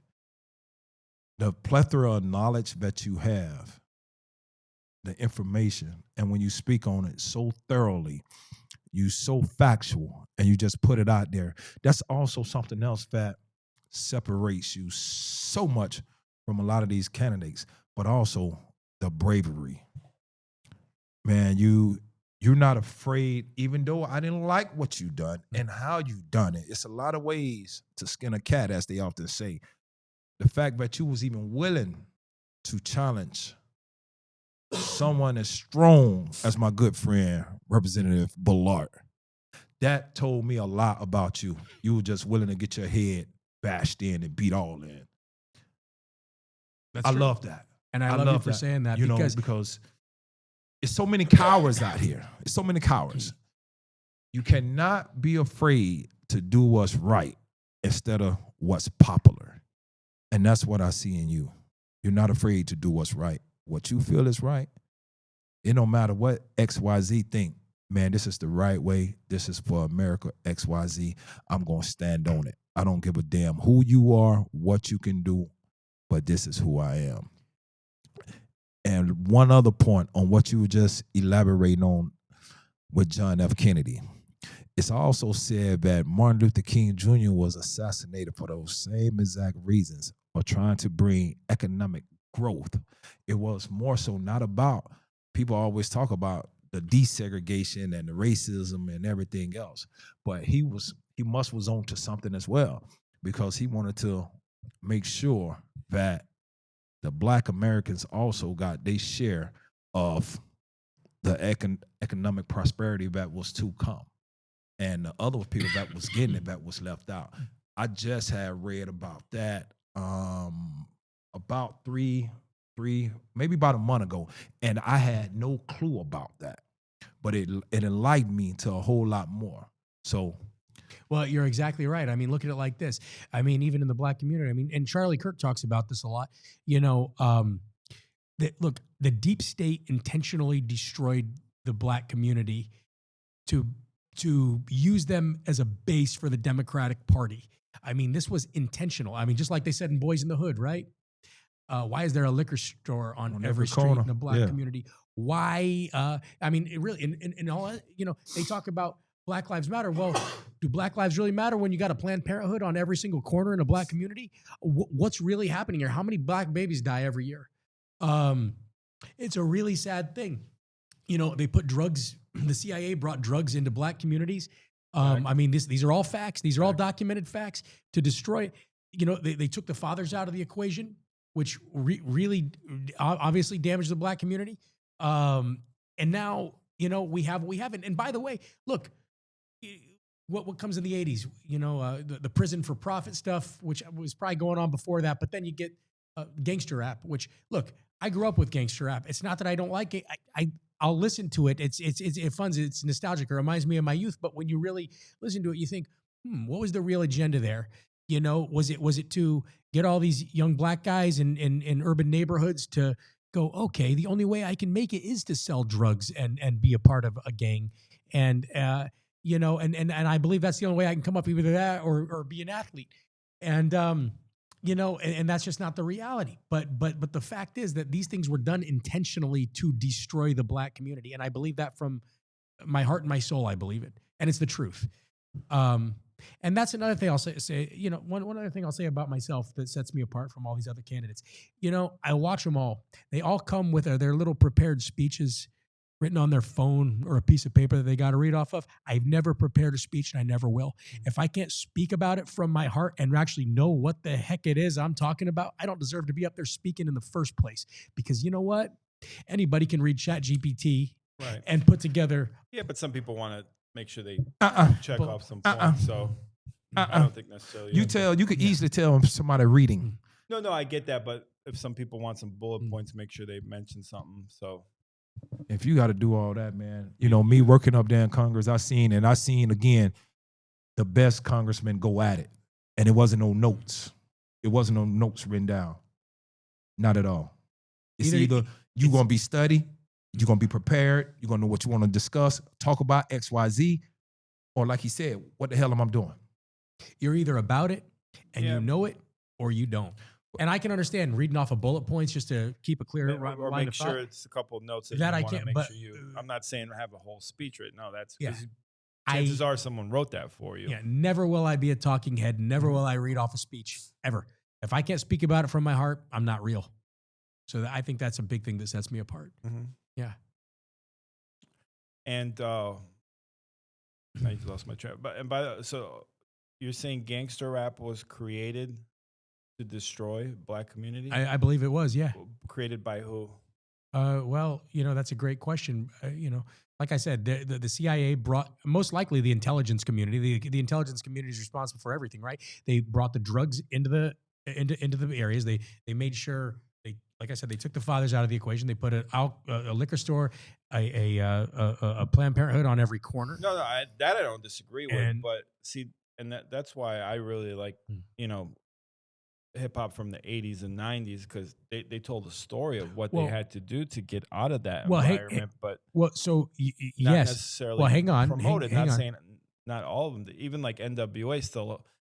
The plethora of knowledge that you have, the information, and when you speak on it so thoroughly, you so factual, and you just put it out there, that's also something else that separates you so much from a lot of these candidates, but also the bravery. Man, you're not afraid, even though I didn't like what you done and how you done it. It's a lot of ways to skin a cat, as they often say. The fact that you was even willing to challenge someone as strong as my good friend, Representative Bullard, that told me a lot about you. You were just willing to get your head bashed in and beat all in. That's I true. love that. And I love you for saying that because it's so many cowards out here. It's so many cowards. You cannot be afraid to do what's right instead of what's popular. And that's what I see in you. You're not afraid to do what's right. What you feel is right. It don't matter what XYZ think. Man, this is the right way. This is for America, XYZ. I'm going to stand on it. I don't give a damn who you are, what you can do, but this is who I am. And one other point on what you were just elaborating on with John F. Kennedy. It's also said that Martin Luther King Jr. was assassinated for those same exact reasons, of trying to bring economic growth. It was more so not about, people always talk about the desegregation and the racism and everything else, but he was on to something as well, because he wanted to make sure that the Black Americans also got their share of the economic prosperity that was to come. And the other people that was getting it, that was left out. I just had read about that about maybe about a month ago, and I had no clue about that. But it enlightened me to a whole lot more. So, well, you're exactly right. I mean, look at it like this. I mean, even in the Black community, I mean, and Charlie Kirk talks about this a lot. Look, the deep state intentionally destroyed the Black community to use them as a base for the Democratic Party. I mean, this was intentional. I mean, just like they said in Boys in the Hood, right? Why is there a liquor store on every street corner in a Black community? Why? I mean, it really, in all, they talk about Black Lives Matter. Well, do Black lives really matter when you got a Planned Parenthood on every single corner in a Black community? What's really happening here? How many Black babies die every year? It's a really sad thing. They put drugs, the CIA brought drugs into Black communities. I mean, these are all facts. These are all documented facts to destroy it. They took the fathers out of the equation, which really obviously damaged the Black community. And now, we haven't. And by the way, look, what comes in the 80s, the prison for profit stuff, which was probably going on before that. But then you get gangster rap, which, look, I grew up with gangster rap. It's not that I don't like it. I'll listen to it. It's fun. It's nostalgic. It reminds me of my youth. But when you really listen to it, you think, what was the real agenda there? Was it to get all these young Black guys in urban neighborhoods to go, okay, the only way I can make it is to sell drugs and be a part of a gang. And, you know, and I believe that's the only way I can come up either that or be an athlete. And, you know, and that's just not the reality. But the fact is that these things were done intentionally to destroy the black community. And I believe that from my heart and my soul, I believe it. And it's the truth. And that's another thing I'll say, you know, one other thing I'll say about myself that sets me apart from all these other candidates. You know, I watch them all. They all come with their little prepared speeches written on their phone or a piece of paper that they got to read off of. I've never prepared a speech and I never will. If I can't speak about it from my heart and actually know what the heck it is I'm talking about, I don't deserve to be up there speaking in the first place. Because you know what? Anybody can read ChatGPT and put together. Yeah, but some people want to make sure they check off some points. So I don't think necessarily. You could easily tell somebody reading. No, I get that. But if some people want some bullet points, make sure they mention something. So if you got to do all that, man, you know, me working up there in Congress, I seen again the best congressmen go at it. And it wasn't no notes. It wasn't no notes written down. Not at all. It's either you're going to be studied, you're going to be prepared, you're going to know what you want to discuss, talk about X, Y, Z, or like he said, what the hell am I doing? You're either about it and you know it or you don't. And I can understand reading off of bullet points just to keep a clear line or of make thought. sure it's a couple of notes that That you I want to can't, make but, sure you. I'm not saying have a whole speech written. No, that's Yeah. chances are someone wrote that for you. Yeah, never will I be a talking head. Never will I read off a speech ever. If I can't speak about it from my heart, I'm not real. So I think that's a big thing that sets me apart. Mm-hmm. Yeah. And I just lost my track. So you're saying gangster rap was created to destroy black community? I believe it was, yeah. Created by who? Well, you know, that's a great question. You know, like I said, the CIA brought, most likely the intelligence community. The intelligence community is responsible for everything, right? They brought the drugs into the areas. They made sure like I said, they took the fathers out of the equation. They put a liquor store, a Planned Parenthood on every corner. No, that I don't disagree with. But see, and that's why I really like, you know, hip hop from the 80s and 90s, because they told a story of what they had to do to get out of that environment. So not yes. necessarily Well, hang on. promoted. Hang not on. saying not all of them. Even like NWA,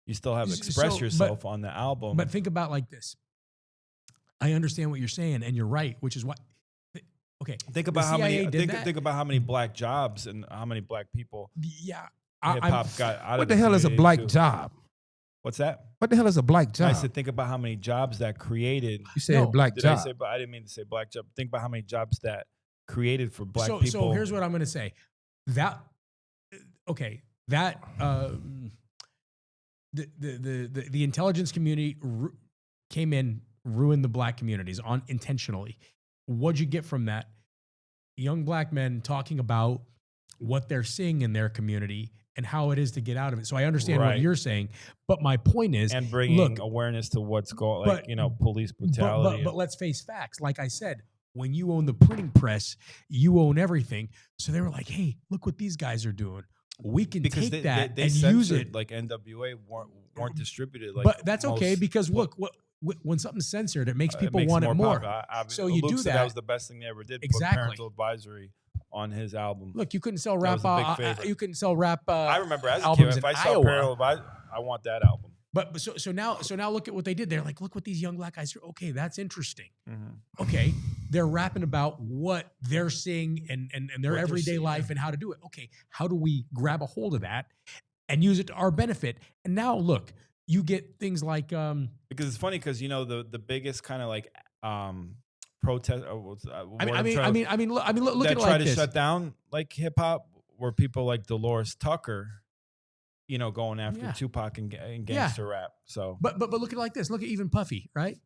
you still have Express Yourself on the album. But think about like this. I understand what you're saying, and you're right, which is what. Okay, think about how many. Think about how many black jobs and how many black people. Yeah, hip hop got out of. What the hell is a black job? What's that? What the hell is a black job? I said, think about how many jobs that created. You said black job. I didn't mean to say black job. Think about how many jobs that created for black people. So here's what I'm going to say. The intelligence community came in, ruined the black communities intentionally. What'd you get from that? Young black men talking about what they're seeing in their community and how it is to get out of it. So I understand what you're saying, but my point is, and bringing awareness to what's going, like, you know, police brutality. But let's face facts. Like I said, when you own the printing press, you own everything. So they were like, "Hey, look what these guys are doing. We can take that and use it." Like NWA weren't distributed. Like, but that's okay because look, when something's censored, it makes people want it more. So you do that. That was the best thing they ever did. Exactly. Put parental advisory on his album. Look, you couldn't sell rap. You couldn't sell rap. I remember as a kid, if I saw parental advisory, I want that album. But so now look at what they did. They're like, look what these young black guys do. Okay, that's interesting. Mm-hmm. Okay, they're rapping about what they're seeing and their everyday life and how to do it. Okay, how do we grab a hold of that and use it to our benefit? And now look, you get things like because it's funny because, you know, the biggest kind of like protest. Look at it try like to this. shut down like hip hop were people like Dolores Tucker, you know, going after Tupac and gangster rap. So, but look at it like this. Look at even Puffy, right?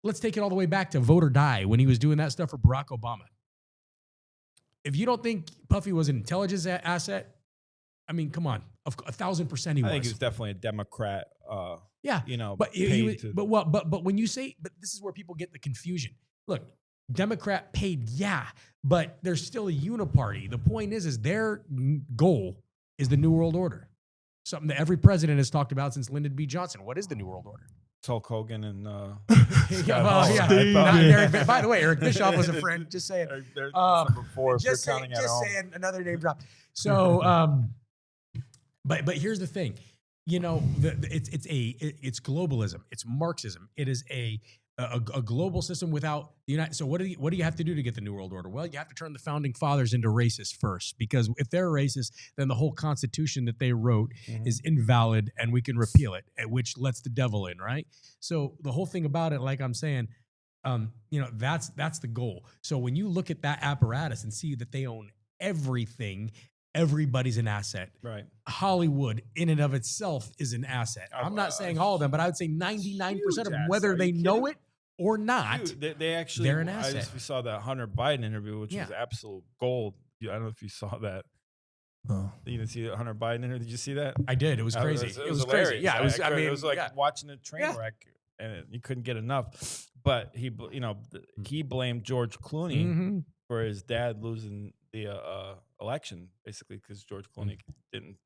Let's take it all the way back to Vote or Die when he was doing that stuff for Barack Obama. If you don't think Puffy was an intelligence asset, I mean, come on, 1,000% he was. I think he was definitely a Democrat. You know, but but when you say, but this is where people get the confusion. Look, Democrat paid, but there's still a uniparty. The point is their goal is the New World Order, something that every president has talked about since Lyndon B. Johnson. What is the New World Order? Hulk Hogan and By the way, Eric Bischoff was a friend. Just saying. There's number 4 if you're Just counting at home. saying, another name drop. So, but here's the thing, it's globalism, it's Marxism. It is a global system without the United. So what do you have to do to get the New World Order? Well, you have to turn the founding fathers into racists first, because if they're racist, then the whole Constitution that they wrote is invalid, and we can repeal it, which lets the devil in, right? So the whole thing about it, like I'm saying, that's the goal. So when you look at that apparatus and see that they own everything, everybody's an asset. Right. Hollywood in and of itself is an asset. I'm not saying all of them, but I would say 99% of them, whether they know it or not, they're an asset. We saw that Hunter Biden interview, which was absolute gold. I don't know if you saw that. You didn't see the Hunter Biden interview? Did you see that? I did. It was crazy. It was crazy. Yeah, it was. I mean, it was like watching a train wreck, and you couldn't get enough. But he blamed George Clooney for his dad losing the election, basically, because George Clooney didn't,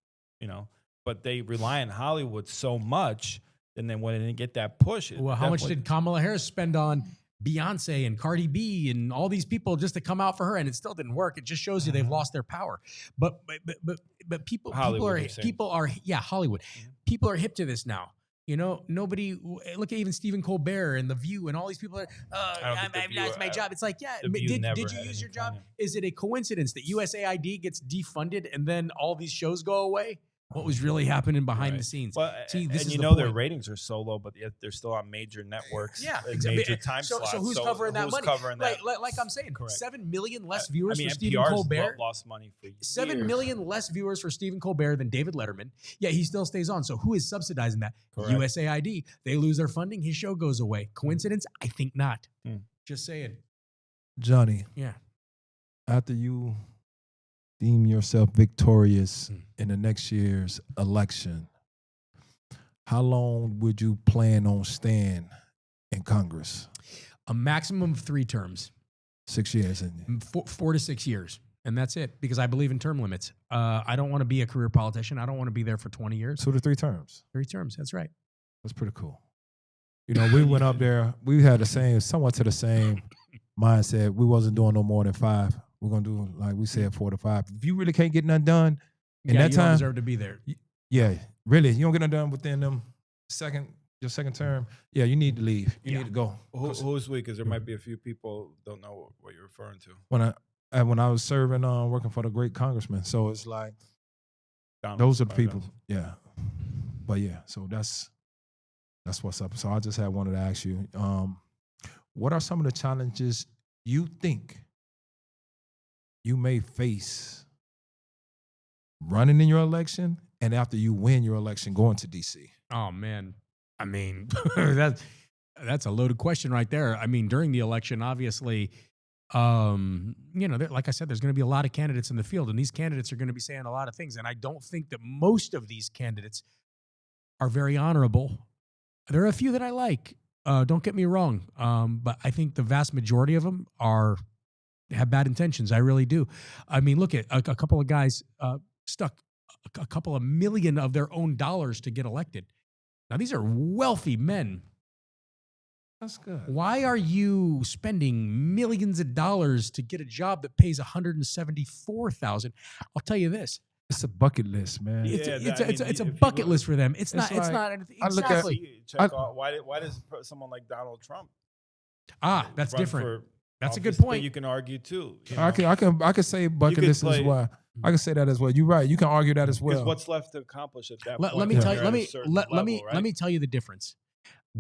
But they rely on Hollywood so much, and then when they didn't get that push, well, how much did Kamala Harris spend on Beyonce and Cardi B and all these people just to come out for her, and it still didn't work? It just shows you they've lost their power. But people are Hollywood. People are hip to this now. Nobody look at even Stephen Colbert and The View and all these people. That's my job. It's like, did you use your job? Is it a coincidence that USAID gets defunded and then all these shows go away? What was really happening behind the scenes? Well, See, this and is their ratings are so low, but yet they're still on major networks. Yeah, major time slots. So who's covering that money? Like I'm saying, Correct. 7 million less viewers for NPR's Stephen Colbert. Lost money for years. 7 million less viewers for Stephen Colbert than David Letterman. Yeah, he still stays on. So who is subsidizing that? Correct. USAID. They lose their funding, his show goes away. Coincidence? I think not. Just saying. Johnny. Yeah. After you deem yourself victorious in the next year's election, how long would you plan on staying in Congress? A maximum of 3 terms. 6 years. 4 to 6 years. And that's it, because I believe in term limits. I don't want to be a career politician. I don't want to be there for 20 years. 2 to 3 terms. 3 terms, that's right. That's pretty cool. We went up there. We had somewhat to the same mindset. We wasn't doing no more than 5. We're going to do, like we said, 4 to 5. If you really can't get nothing done in that time. You don't deserve to be there. Yeah, really. You don't get nothing done within your second term. Yeah, you need to leave. You need to go. Who's we? Because there might be a few people don't know what you're referring to. When I was serving, working for the great congressman. So it's like, those are the people. Yeah. But yeah, so that's what's up. So I just had wanted to ask you, what are some of the challenges you think you may face running in your election and after you win your election going to D.C.? Oh, man. I mean, that's a loaded question right there. I mean, during the election, obviously, like I said, there's going to be a lot of candidates in the field, and these candidates are going to be saying a lot of things. And I don't think that most of these candidates are very honorable. There are a few that I like. Don't get me wrong. But I think the vast majority of them have bad intentions. I really do. I mean, look at a couple of guys stuck a couple of million of their own dollars to get elected. Now, these are wealthy men. That's good. Why are you spending millions of dollars to get a job that pays $174,000? I'll tell you this. It's a bucket list, man. It's a bucket list for them. It's not anything. Exactly. Why does someone like Donald Trump? That's different. That's a good office? point. You can argue too. I can say bucket list as well. I can say that as well. You're right. You can argue that as well. Because what's left to accomplish at that point? Let me tell you the difference.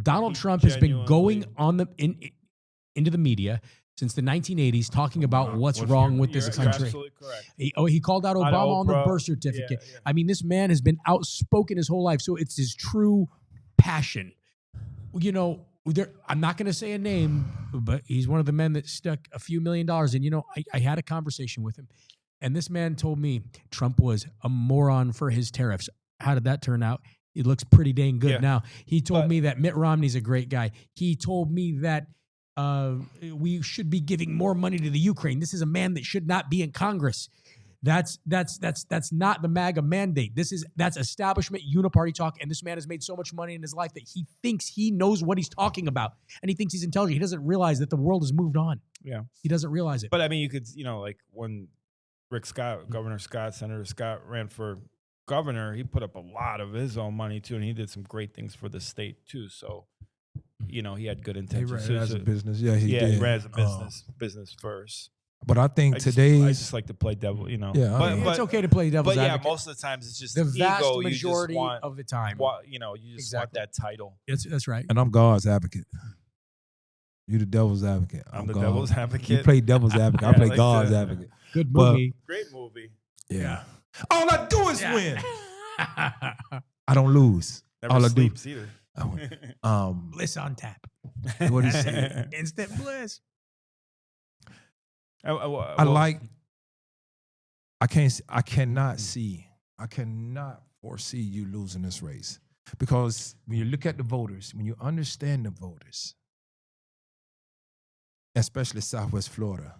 Donald Trump has been going on into the media since the 1980s, talking about what's wrong with this country. Absolutely correct. He called out Obama on the birth certificate. Yeah. I mean, this man has been outspoken his whole life, so it's his true passion. I'm not going to say a name, but he's one of the men that stuck a few $1 million. And, I had a conversation with him, and this man told me Trump was a moron for his tariffs. How did that turn out? It looks pretty dang good now. He told me that Mitt Romney's a great guy. He told me that we should be giving more money to the Ukraine. This is a man that should not be in Congress. That's not the MAGA mandate. That's establishment uniparty talk. And this man has made so much money in his life that he thinks he knows what he's talking about, and he thinks he's intelligent. He doesn't realize that the world has moved on. Yeah, he doesn't realize it. but I mean, you could, like when Rick Scott, Governor Scott, Senator Scott ran for governor, he put up a lot of his own money too, and he did some great things for the state too. So, he had good He intentions. ran it as a business. Yeah, he did. He ran as a business first. But I think I today's just like to play devil, Yeah, But it's okay to play devil's But yeah, advocate. most of the times it's just The vast ego. majority you just want, of the time. you just Exactly. want that title. That's right. and I'm God's advocate. You the devil's advocate. I'm the God. devil's advocate. You play devil's advocate. I Yeah, I play like God's that. advocate. Good But- movie. Great movie. Yeah. All I do is Yeah. win. I don't lose. Never All I do. sleeps either. Bliss on tap. What he said. Instant bliss. I cannot foresee you losing this race, because when you look at the voters, when you understand the voters, especially Southwest Florida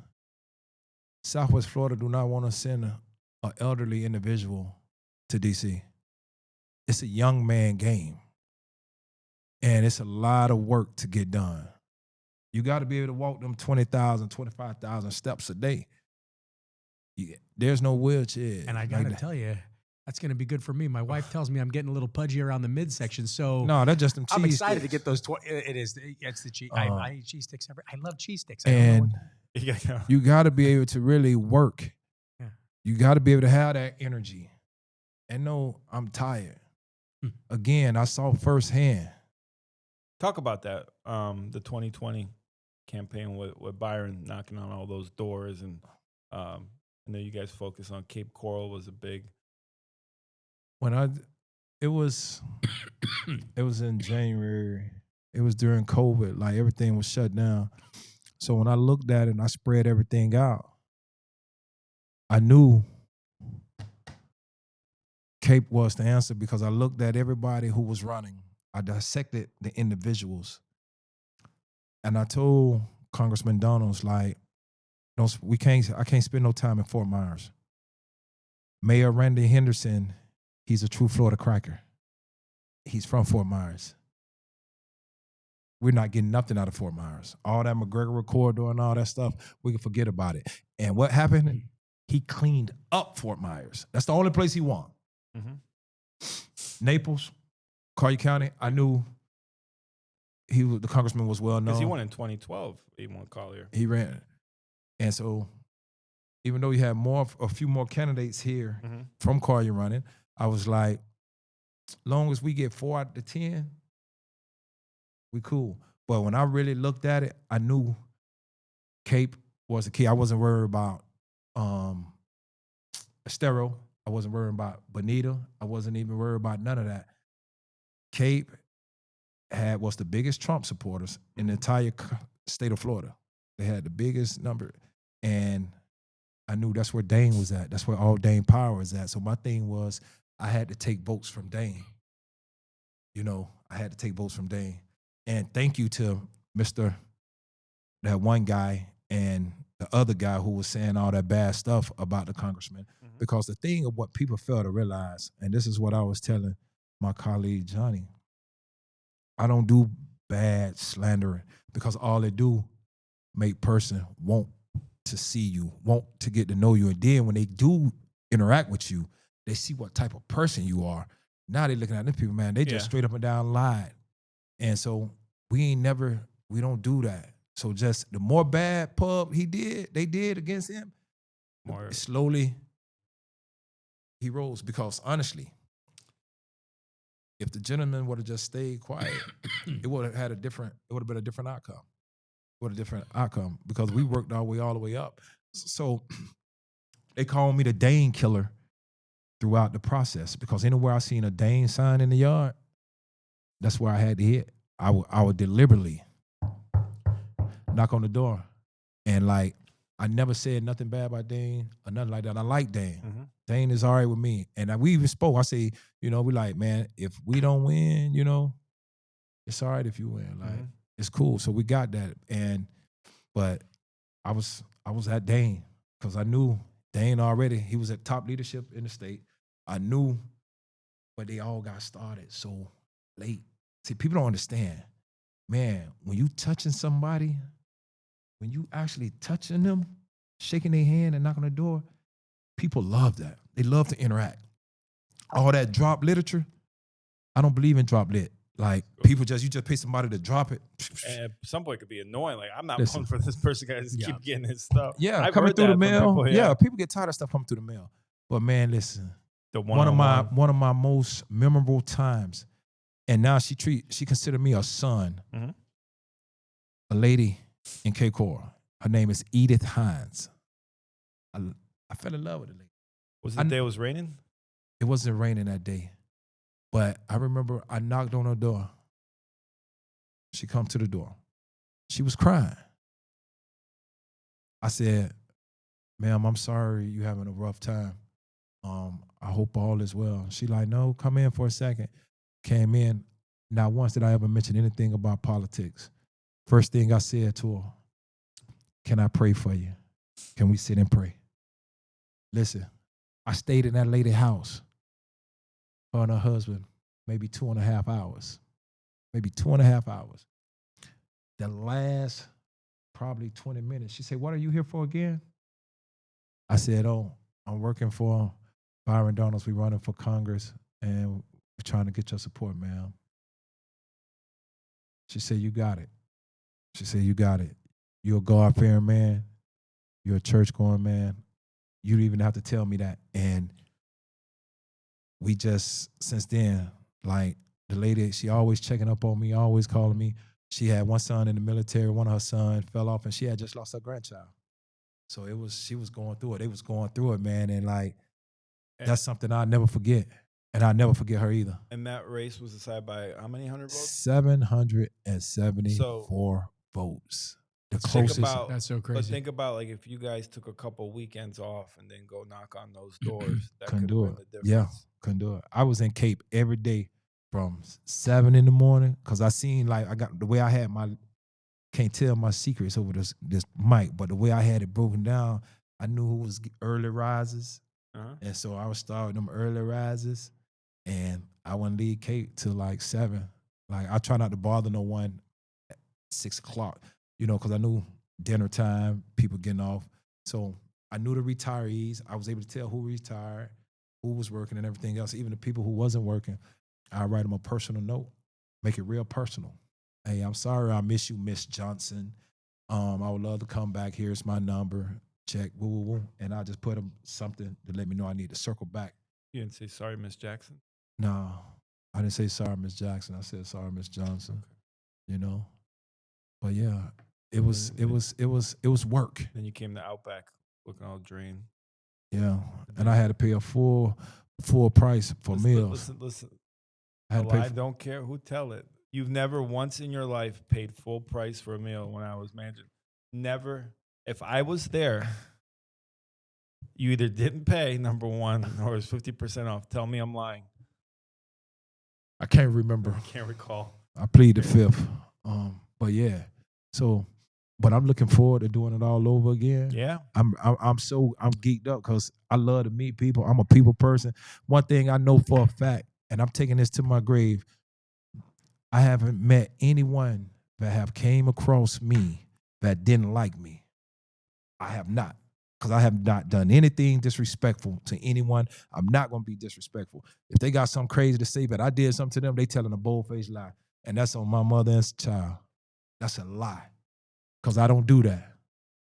do not want to send an elderly individual to DC. It's a young man game, and it's a lot of work to get done. You got to be able to walk them 20,000, 25,000 steps a day. There's no wheelchair. And I gotta tell you, that's gonna be good for me. My wife tells me I'm getting a little pudgy around the midsection, so No, that's just them cheese I'm excited sticks. to get those. It is. It's the cheese. I eat cheese sticks. I love cheese sticks. And Yeah. you got to be able to really work. Yeah. You got to be able to have that energy. And no, I'm tired. Again, I saw firsthand. Talk about that. The 2020 campaign with Byron knocking on all those doors, and I know you guys focus on Cape Coral was a big. It was in January. It was during COVID. Like, everything was shut down. So when I looked at it and I spread everything out, I knew Cape was the answer, because I looked at everybody who was running. I dissected the individuals. And I told Congressman Donalds, like, no, I can't spend no time in Fort Myers. Mayor Randy Henderson, he's a true Florida cracker. He's from Fort Myers. We're not getting nothing out of Fort Myers. All that McGregor corridor and all that stuff, we can forget about it. And what happened? He cleaned up Fort Myers. That's the only place he won. Naples, Collier County, I knew the congressman was well known. Because he won in 2012. He won Collier. He ran. And so, even though he had a few more candidates here from Collier running, I was like, long as we get 4 out of the 10, we cool. But when I really looked at it, I knew Cape was the key. I wasn't worried about Estero. I wasn't worried about Bonita. I wasn't even worried about none of that. Cape was the biggest Trump supporters in the entire state of Florida. They had the biggest number. And I knew that's where Dane was at. That's where all Dane power was at. So my thing was, I had to take votes from Dane. I had to take votes from Dane. And thank you to that one guy and the other guy who was saying all that bad stuff about the congressman. Because the thing of what people fail to realize, and this is what I was telling my colleague Johnny, I don't do bad slandering, because all they do make person want to see you, want to get to know you. And then when they do interact with you, they see what type of person you are. Now they looking at them people, man, they just straight up and down lied. And so we don't do that. So just the more bad they did against him, slowly he rose. Because honestly, if the gentleman would have just stayed quiet, it would have been a different outcome. Because we worked our way all the way up. So they called me the Dane killer throughout the process, because anywhere I seen a Dane sign in the yard, that's where I had to hit. I would deliberately knock on the door. And like, I never said nothing bad about Dane or nothing like that. I like Dane. Dane is all right with me. And we even spoke. I say, we like, man, if we don't win, it's all right if you win. Like, it's cool. So we got that. But I was at Dane, because I knew Dane already, he was at top leadership in the state. I knew, but they all got started so late. See, people don't understand. Man, when you touching somebody, when you actually touching them, shaking their hand and knocking on the door, people love that. They love to interact. All that drop literature, I don't believe in drop lit. Like people you just pay somebody to drop it. And at some point it could be annoying. Like, I'm not Listen. pulling for this person guy to just keep getting his stuff. Yeah, I've coming heard through the that from mail. people, Yeah, people get tired of stuff coming through the mail. But man, listen, The one of my most memorable times, and now she considered me a son. Mhm. A lady in Cape Coral. Her name is Edith Hines. I fell in love with the lady. Was it the day it was raining? It wasn't raining that day, but I remember I knocked on her door. She come to the door. She was crying. I said, "Ma'am, I'm sorry you having a rough time. I hope all is well." She like, "No, come in for a second." Came in. Not once did I ever mention anything about politics. First thing I said to her, "Can I pray for you? Can we sit and pray?" Listen, I stayed in that lady's house, her and her husband, maybe 2.5 hours. Maybe 2.5 hours. The last probably 20 minutes, she said, "What are you here for again?" I said, "Oh, I'm working for Byron Donalds. We're running for Congress, and we're trying to get your support, ma'am." She said, "You got it." She said, "You got it. You're a God-fearing man. You're a church-going man. You don't even have to tell me that." And we just, since then, like the lady, she always checking up on me, always calling me. She had one son in the military. One of her sons fell off, and she had just lost her grandchild. So she was going through it. They was going through it, man. And like, that's something I'll never forget. And I'll never forget her either. And that race was decided by how many hundred votes? 774 votes. The closest. That's so crazy. But think about, like, if you guys took a couple weekends off and then go knock on those doors, that Couldn't could do have been it. the Yeah, difference. couldn't do it. I was in Cape every day from 7 in the morning because I seen, like, I got the way I had can't tell my secrets over this mic, but the way I had it broken down, I knew who was early risers. And so I was starting them early risers, and I wouldn't leave Cape till like 7. Like, I try not to bother no one at 6 o'clock, because I knew dinner time, people getting off. So I knew the retirees. I was able to tell who retired, who was working, and everything else. Even the people who wasn't working, I write them a personal note, make it real personal. "Hey, I'm sorry I miss you, Miss Johnson. I would love to come back. Here's my number. Check, woo, woo, woo." And I just put them something to let me know I need to circle back. You didn't say sorry, Miss Jackson? No, I didn't say sorry, Miss Jackson. I said sorry, Miss Johnson. But yeah, it was work. Then you came to Outback looking all drained. Yeah, and I had to pay a full price for meals. Listen. I had to pay I don't care who tell it. You've never once in your life paid full price for a meal when I was managing. Never. If I was there, you either didn't pay, number one, or it was 50% off. Tell me I'm lying. I can't remember. I can't recall. I plead the fifth. But yeah, but I'm looking forward to doing it all over again. Yeah. I'm geeked up because I love to meet people. I'm a people person. One thing I know for a fact, and I'm taking this to my grave, I haven't met anyone that have came across me that didn't like me. I have not, because I have not done anything disrespectful to anyone. I'm not going to be disrespectful. If they got something crazy to say, but I did something to them, they telling a bold-faced lie. And that's on my mother and child. That's a lie, because I don't do that.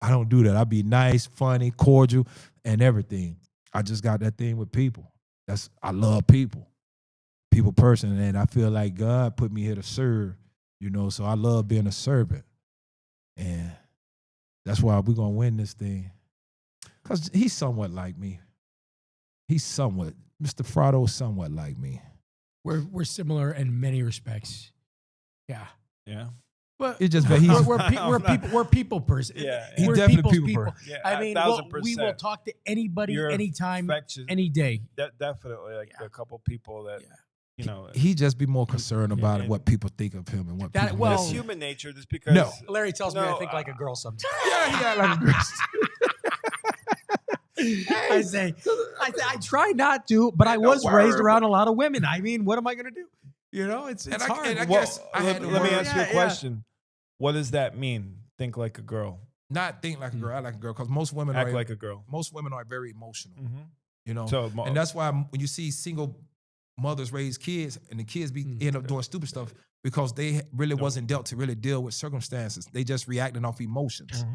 I be nice, funny, cordial, and everything. I just got that thing with people. I love people. People person, and I feel like God put me here to serve, so I love being a servant. And that's why we're going to win this thing. Because he's somewhat like me. Mr. Fratto is somewhat like me. We're similar in many respects. Yeah. Yeah. But it's just we're people person. Yeah. He's We're definitely people's people people. person. Yeah, I mean, we will talk to anybody, You're anytime, affectionate. any day. Definitely. Like a couple people that, He just be more concerned about and what people think of him and what people well, it's human nature just because. No. Larry tells me I think like a girl sometimes. Yeah, he got like a girl. I say, I try not to, but I was raised around a lot of women. I mean, what am I going to do? You know, it's hard. And I Well, guess I had to let me work. ask you a question. What does that mean? Think like a girl. Not think like a girl, act like a girl, because most women Act are like a girl. Most women are very emotional. Mm-hmm. You know, So, and that's why when you see single mothers raise kids and the kids end up doing stupid stuff because they really wasn't dealt to really deal with circumstances. They just reacting off emotions.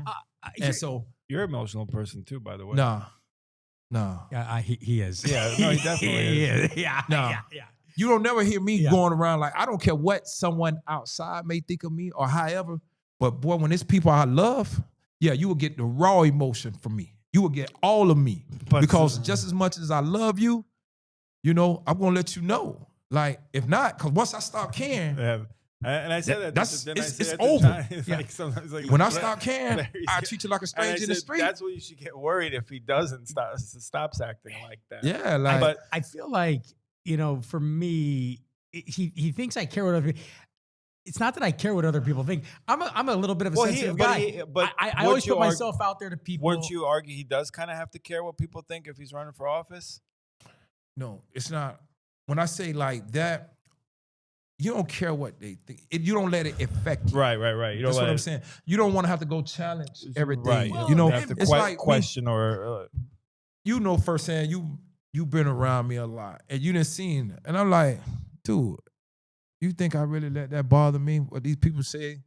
And so you're an emotional person too, by the way. No. Yeah, he is. Yeah, no, he definitely is. Yeah. You don't never hear me going around like, I don't care what someone outside may think of me or however, but boy, when it's people I love, yeah, you will get the raw emotion from me. You will get all of me. Because just as much as I love you, you know, I'm going to let you know. Like, if not, because once I stop caring, and I said it's over. Like sometimes, like, when I stop caring, I treat you like a stranger in the street. That's what you should get worried if he doesn't stops acting like that. Yeah, like, but I feel like, you know, for me, he thinks I care what other people. It's not that I care what other people think. I'm a little bit of a sensitive guy. But I always put myself out there to people. Wouldn't you argue he does kind of have to care what people think if he's running for office? No, it's not. When I say like that, you don't care what they think. You don't let it affect you. Right. That's what I'm saying. You don't want to have to go challenge everything. Right. Well, you know, have to it's like question or you know firsthand. You've been around me a lot, and you didn't seen, and I'm like, dude, you think I really let that bother me? What these people say?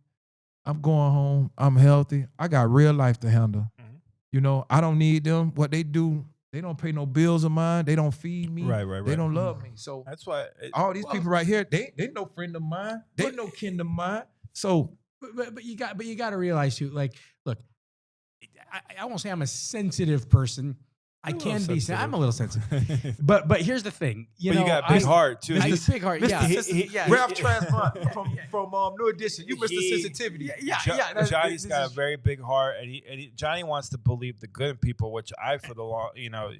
I'm going home. I'm healthy. I got real life to handle. Mm-hmm. You know, I don't need them. What they do. They don't pay no bills of mine. They don't feed me. Right. They don't love me. So that's why all these people right here, they no friend of mine. They no kin of mine. So, but you got to realize too. Like, look, I won't say I'm a sensitive person. I can be. I'm a little sensitive. but here's the thing. You got a big heart too. Big heart. Yeah. Ralph Transplant from New Edition. You missed the sensitivity. Yeah. Johnny's got a very big heart, and Johnny wants to believe the good in people, which I for the long, you know,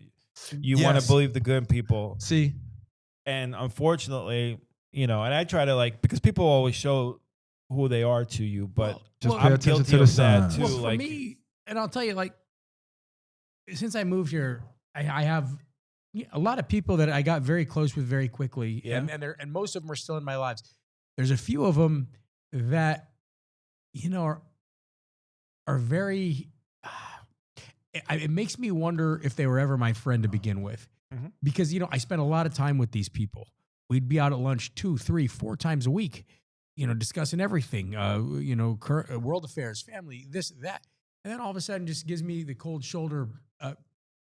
you want to believe the good in people. See, and unfortunately, you know, and I try to because people always show who they are to you, but just pay attention to the signs. too. Well, for me, and I'll tell you, since I moved here, I have a lot of people that I got very close with very quickly, and most of them are still in my lives. There's a few of them that, you know, are very. It makes me wonder if they were ever my friend to begin with, because you know I spent a lot of time with these people. We'd be out at lunch 2, 3, 4 times a week, you know, discussing everything, you know, world affairs, family, this, that. And then all of a sudden, just gives me the cold shoulder.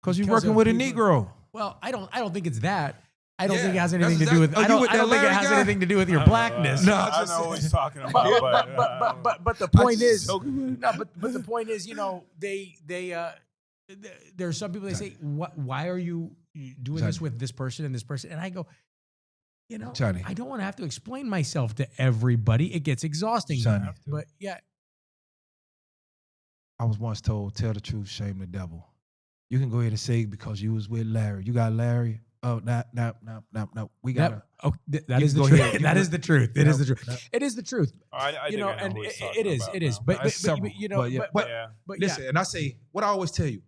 Because you're working with a Negro. Well, I don't think it's that. I don't think it has anything to do with. I don't think it has anything to do with your blackness. No, I know what he's talking about. But the point is, but the point is, you know, there are some people they say, why are you doing this with this person and this person? And I go, you know, Johnny, I don't want to have to explain myself to everybody. It gets exhausting. Johnny. But yeah. I was once told, tell the truth, shame the devil. You can go ahead and say because you was with Larry. You got Larry. Oh, no. We got to. That is the truth. That is the truth. It is the truth. It is the truth. I you know, and it is. But you know, but listen, and I say what I always tell you.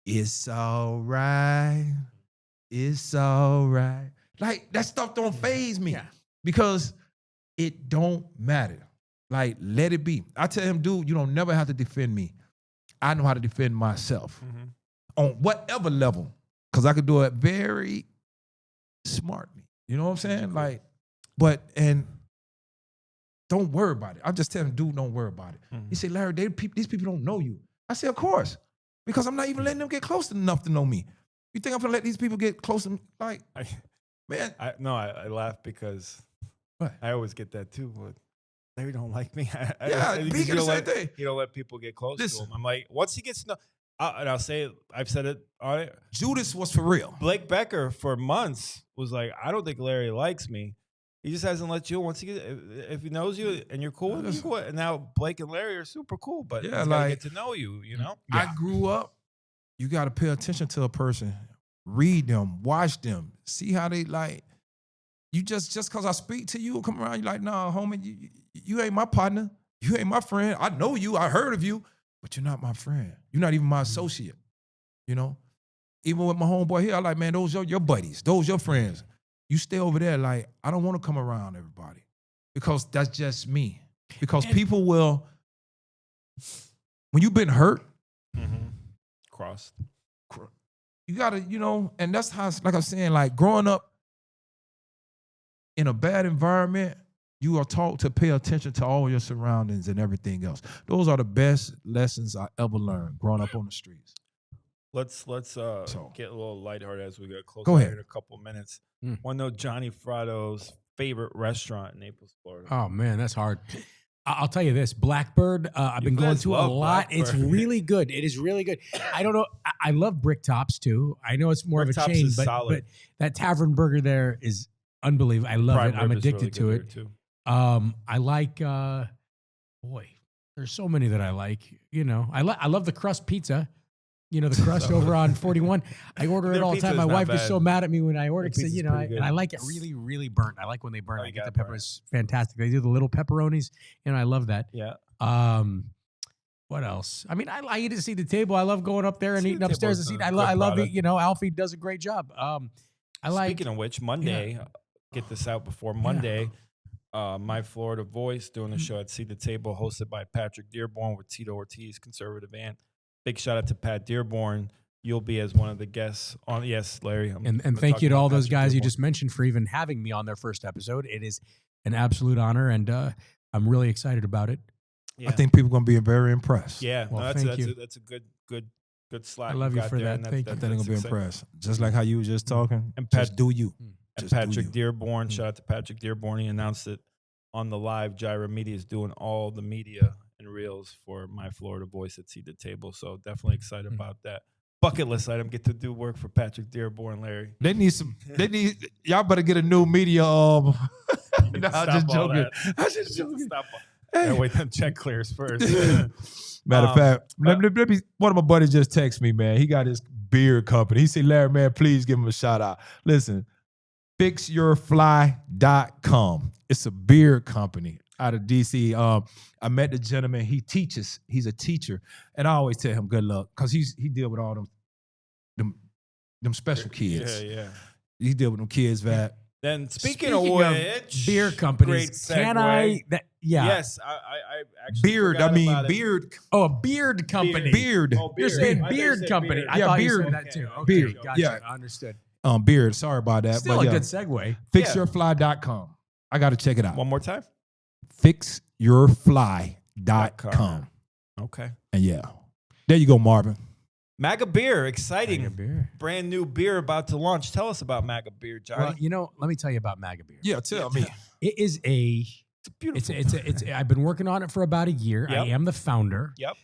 It's all right. It's all right. Like that stuff don't faze me because it don't matter. Like, let it be. I tell him, dude, you don't never have to defend me. I know how to defend myself on whatever level, because I could do it very smartly. You know what I'm saying? Like, and don't worry about it. I'm just telling him, dude, don't worry about it. He said, Larry, these people don't know you. I said, of course, because I'm not even letting them get close enough to know me. You think I'm gonna let these people get close and like, man? I laugh because I always get that too. But they don't like me. You don't let people get close to him. I'm like, once he gets to know, and I'll say it, I've said it on it. Judas was for real. Blake Becker for months was like, I don't think Larry likes me. He just hasn't let you. Once he gets, if he knows you and you're cool, you're cool. And now Blake and Larry are super cool, but he's gotta get to know you. You know, I grew up. You got to pay attention to a person, read them, watch them, see how they like. You just because I speak to you, come around, you're like, nah, homie, you ain't my partner. You ain't my friend. I know you. I heard of you, but you're not my friend. You're not even my associate, you know? even with my homeboy here, I like, man, those your buddies, those your friends. You stay over there, like, I don't want to come around everybody because that's just me. Because people will, when you've been hurt, crossed. You gotta, and that's how, like I'm saying, like growing up in a bad environment, you are taught to pay attention to all your surroundings and everything else. Those are the best lessons I ever learned growing up on the streets. Let's get a little lighthearted as we get closer. Go ahead. In a couple of minutes. Want to know Johnny Fratto's favorite restaurant in Naples, Florida? Oh man, that's hard. I'll tell you this, Blackbird, I've been going to a lot. Blackbird. It's really good. It is really good. I don't know. I love Brick Tops too. I know it's more of a chain, but that tavern burger there is unbelievable. I love it. I'm addicted to it. Too. I like, boy, there's so many that I like. I love the crust pizza. The crust over on 41. I order it all the time. My wife gets so mad at me when I order it because, and I like it really, really burnt. I like when they burn. I get the peppers fantastic. They do the little pepperonis, and I love that. Yeah. What else? I mean, I eat at See the Table. I love going up there and eating upstairs to see. I love it. Alfie does a great job. Speaking of which, Monday, get this out before Monday. My Florida Voice doing a show at See the Table, hosted by Patrick Dearborn with Tito Ortiz, conservative aunt. Big shout out to Pat Dearborn. You'll be as one of the guests on. Yes, Larry. And thank you to all those guys you just mentioned for even having me on their first episode. It is an absolute honor, and I'm really excited about it. Yeah. I think people are going to be very impressed. Yeah, well, that's a good slot. I love you for that. Thank you. I think they're going to be impressed. Just like how you were just talking. And just do you. And Patrick Dearborn, shout out to Patrick Dearborn. He announced it on the live. Gyra Media is doing all the media and reels for My Florida Voice at See the Table. So definitely excited about that. Bucket list item, get to do work for Patrick Dearborn, Larry. Y'all better get a new media. I'm just joking. Stop. Hey. Wait, then check clears first. Matter of fact, let me, one of my buddies just texted me, man. He got his beard company. He said, Larry, man, please give him a shout out. Listen, fixyourfly.com. It's a beard company out of DC. I met the gentleman. He teaches. He's a teacher, and I always tell him good luck because he deal with all them special kids. Yeah. He deal with them kids that. Then speaking of which, beer companies, can I? Yes, I actually beard. Beard. Oh, a beard company. Beard. Oh, You're saying beard company. I thought you said that too. Okay, beard. Gotcha. Yeah, understood. Beard. Sorry about that. Still a good segue. Fixyourfly.com. I got to check it out. One more time. Fixyourfly.com. Okay. And there you go, Marvin. MAGA Beer, exciting. MAGA Beer. Brand new beer about to launch. Tell us about MAGA Beer, Johnny. Well, let me tell you about MAGA Beer. Yeah, tell me. It is it's beautiful. It's I've been working on it for about a year. Yep. I am the founder. Yep.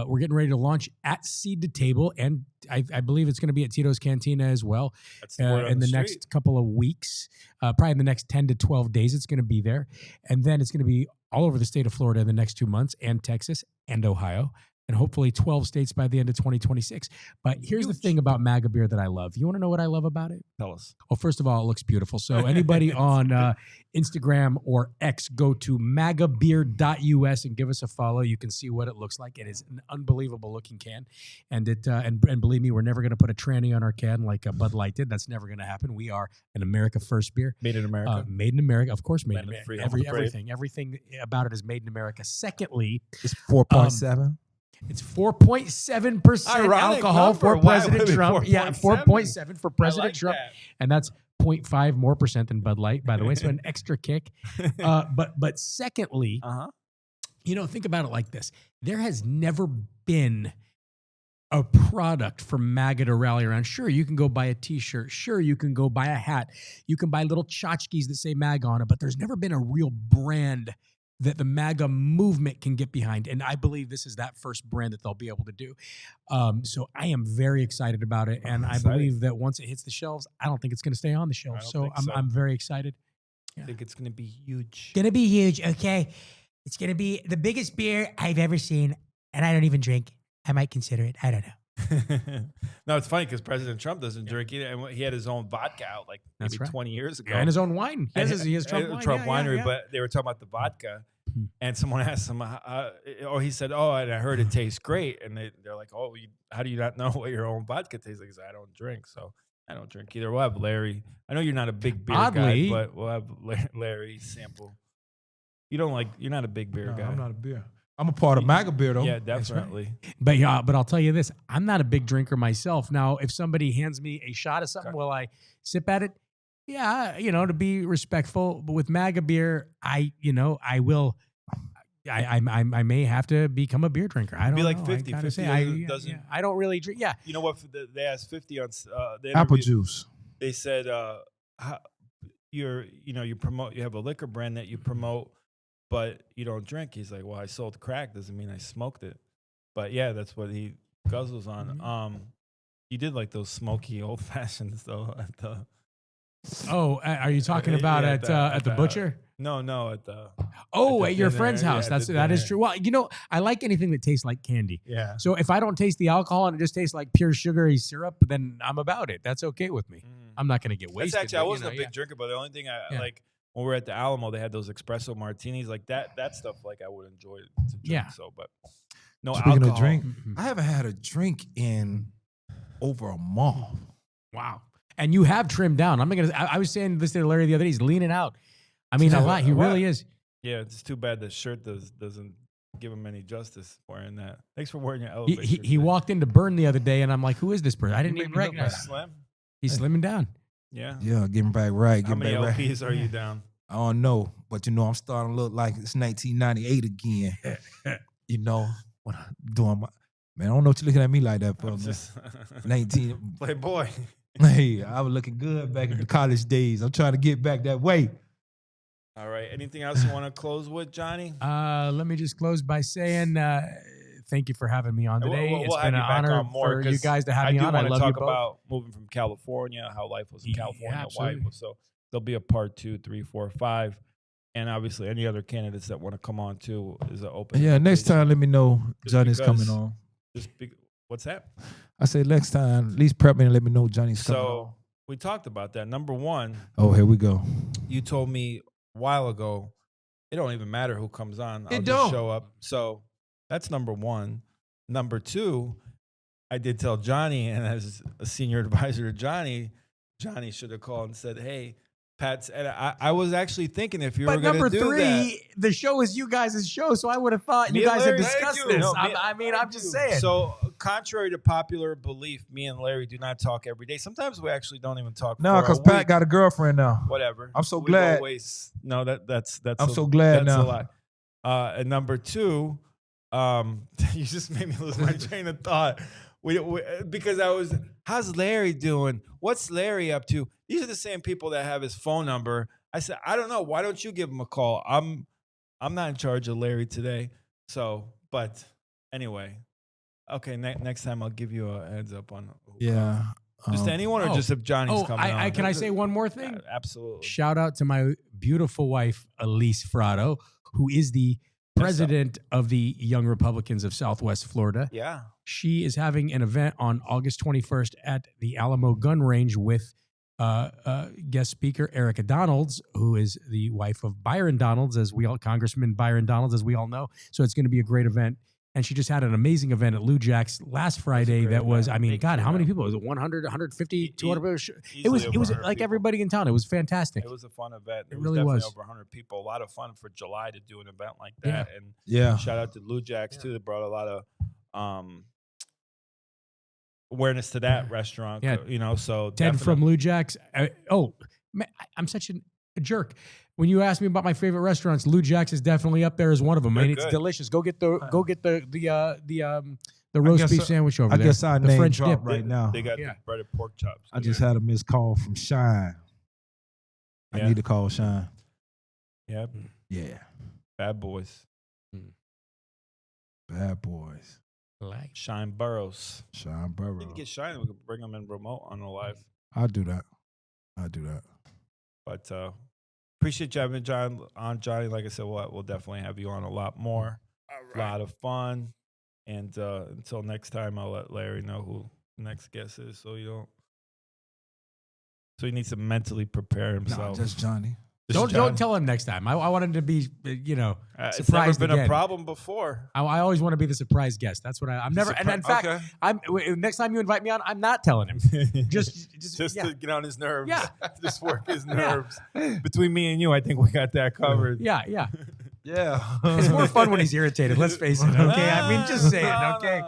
We're getting ready to launch at Seed to Table, and I believe it's going to be at Tito's Cantina as well. That's the word on in the street. next couple of weeks. Probably in the next 10 to 12 days, it's going to be there. And then it's going to be all over the state of Florida in the next 2 months, and Texas and Ohio, and hopefully 12 states by the end of 2026. But here's the thing about MAGA Beer that I love. You want to know what I love about it? Tell us. Well, first of all, it looks beautiful. So anybody on Instagram or X, go to magabeer.us and give us a follow. You can see what it looks like. It is an unbelievable looking can. And and believe me, we're never going to put a tranny on our can like Bud Light did. That's never going to happen. We are an America first beer. Made in America. Made in America. Of course, made in America. Everything about it is made in America. Secondly, it's 4.7. It's 4.7% alcohol for President Trump. 4.7 for President Trump. And that's 0.5 more percent than Bud Light, by the way. So an extra kick. But secondly, think about it like this. There has never been a product for MAGA to rally around. Sure, you can go buy a T-shirt. Sure, you can go buy a hat. You can buy little tchotchkes that say MAGA on it. But there's never been a real brand that the MAGA movement can get behind. And I believe this is that first brand that they'll be able to do. So I am very excited about it. And I believe that once it hits the shelves, I don't think it's going to stay on the shelves. So I'm very excited. I think it's going to be huge. Going to be huge, okay? It's going to be the biggest beer I've ever seen. And I don't even drink. I might consider it. I don't know. No, it's funny because President Trump doesn't drink either. And he had his own vodka out maybe 20 years ago. And his own wine. He has Trump wine. Winery, but they were talking about the vodka. And someone asked him, or he said, "Oh, and I heard it tastes great." And they're like, "Oh, how do you not know what your own vodka tastes like?" He said, "I don't drink, so I don't drink either." We'll have Larry. I know you're not a big beer Oddly- guy, but we'll have Larry sample. You're not a big beer No, guy. I'm not a beer. I'm a part of MAGA beer though. Yeah, definitely. But I'll tell you this: I'm not a big drinker myself. Now, if somebody hands me a shot of something, will I sip at it? Yeah, to be respectful. But with MAGA beer, I will. I may have to become a beer drinker. I don't Be like know. 50. I gotta 50 say, doesn't- I don't really drink. Yeah, You know what? They asked 50 on the Apple interview. juice. They said, you promote, you have a liquor brand that you promote, but you don't drink. He's like, well, I sold crack. Doesn't mean I smoked it. But yeah, that's what he guzzles on. You did like those smoky old fashions though at the. Oh, are you talking about Yeah, at the butcher? No, at the. Oh, at at the your dinner, friend's house. yeah, at That the is dinner. true. Well, I like anything that tastes like candy. Yeah. So if I don't taste the alcohol and it just tastes like pure sugary syrup, then I'm about it. That's okay with me. I'm not going to get That's wasted. actually, I but, wasn't a big drinker, but the only thing I Yeah. like when we were at the Alamo, they had those espresso martinis, like that stuff. Like I would enjoy to drink. Yeah. So, but no Speaking alcohol. of drink, Mhm. I haven't had a drink in over a month. Wow. And you have trimmed down. I was saying this to Larry the other day. He's leaning out. I mean, a lot. He really is. Yeah, it's too bad the shirt doesn't give him any justice wearing that. Thanks for wearing your He, elevator. he, shirt he today. walked into Burn the other day, and I'm like, who is this person? I didn't You even made me look recognize him. Slim. He's slimming down. Yeah. Yeah, getting back right. How Getting many back right. LPs are you down? I don't know, but I'm starting to look like it's 1998 again. When I'm doing my man, I don't know what you're looking at me like that for, I'm man. just 19. Playboy. Hey, I was looking good back in the college days. I'm trying to get back that way. All right. Anything else you want to close with, Johnny? Let me just close by saying thank you for having me on today. We'll It's have been you an back honor on more, for you 'cause guys to have me on. I wanna love you talk both. about moving from California, how life was in Yeah, California, why absolutely. it was so. There'll be a part 2, 3, 4, 5, and obviously any other candidates that want to come on too is an open. Yeah, next invitation. time let me know Just Johnny's coming because- on. What's that? I said next time, at least prep me and let me know Johnny's coming on. So we talked about that. Number one, Oh, here we go. you told me a while ago, it don't even matter who comes on. I'll It just don't. show up. So that's number one. Number two, I did tell Johnny, and as a senior advisor to Johnny should have called and said, "Hey, Pat's." And I was actually thinking if you were But going number to do 3, that. the show is you guys' show, so I would have thought Me you and guys had Larry- discussed Thank you. this. No, I'm just saying. So, contrary to popular belief, me and Larry do not talk every day. Sometimes we actually don't even talk. No, for because a Pat week. got a girlfriend now. Whatever. I'm so We've glad. Always, no, that's. I'm so glad that's now. a lie. And number two, you just made me lose my train of thought. Because I was, how's Larry doing? What's Larry up to? These are the same people that have his phone number. I said, I don't know. Why don't you give him a call? I'm not in charge of Larry today. So, but anyway, okay. Next time I'll give you a heads up on. who Yeah. comes. Just anyone, or just if Johnny's coming on? Can I say one more thing? Yeah, absolutely. Shout out to my beautiful wife, Elise Fratto, who is the president of the Young Republicans of Southwest Florida. Yeah. She is having an event on August 21st at the Alamo Gun Range with guest speaker Erica Donalds, who is the wife of Byron Donalds, Congressman Byron Donalds, as we all know. So it's going to be a great event. And she just had an amazing event at Lou Jack's last Friday. great That was, event. I mean, Big God, how many turnout. people? Was it 100, 150, 200 people? It Easily was over 100 like people. everybody in town. It was fantastic. It was a fun event. It was really definitely was. over 100 people. A lot of fun for July to do an event like Yeah. that. And Yeah. shout out to Lou Jack's too. They brought a lot of awareness to that restaurant. Yeah. So Ted from Lou Jack's. I'm such a jerk. When you ask me about my favorite restaurants, Lou Jack's is definitely up there as one of them. They're And it's good. delicious. Go get the roast guess beef I- sandwich over I there. guess I the name French drop dip. right now. They got Yeah. the breaded pork chops. I just had a missed call from Shine. I Yeah. need to call Shine. Yeah, Yeah. bad boys. Bad boys. Like. Shine Burrows. Shine Need Burrow. to get Shine. We could bring them in remote on the live. I'll do that. But appreciate you having John on, Johnny. Like I said, we'll definitely have you on a lot more. A lot of fun. And until next time, I'll let Larry know who the next guest is, so he needs to mentally prepare No, himself. just Johnny. Don't tell him next time. I want him to be, you know, It's never surprised been again. a problem before. I always want to be the surprise guest. That's what I'm never. And in fact, next time you invite me on, I'm not telling him. Just To get on his nerves. Yeah. Just work his nerves. Between me and you, I think we got that covered. Yeah. Yeah. It's more fun when he's irritated. Let's face it. Okay. I mean, just say it. Okay.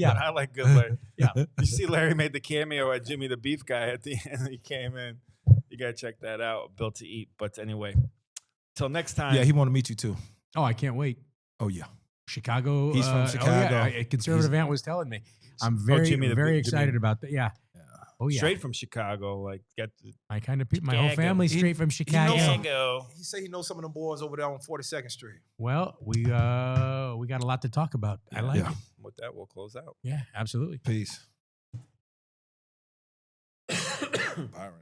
I like good Larry. Yeah. You see, Larry made the cameo at Jimmy the Beef Guy at the end. He came in. You gotta check that out. Built to Eat. But anyway, till next time. Yeah, he want to meet you too. Oh, I can't wait. Oh yeah. Chicago. He's from Chicago. A conservative aunt was telling me. I'm very, Jimmy the very Big excited Jimmy. about that. Yeah. Oh yeah. Straight from Chicago. Like get the My kind of people. My whole family's straight from Chicago. Chicago. He say he knows some of them boys over there on 42nd Street. Well, we got a lot to talk about. I like it. With that, we'll close out. Yeah, absolutely. Peace. Byron.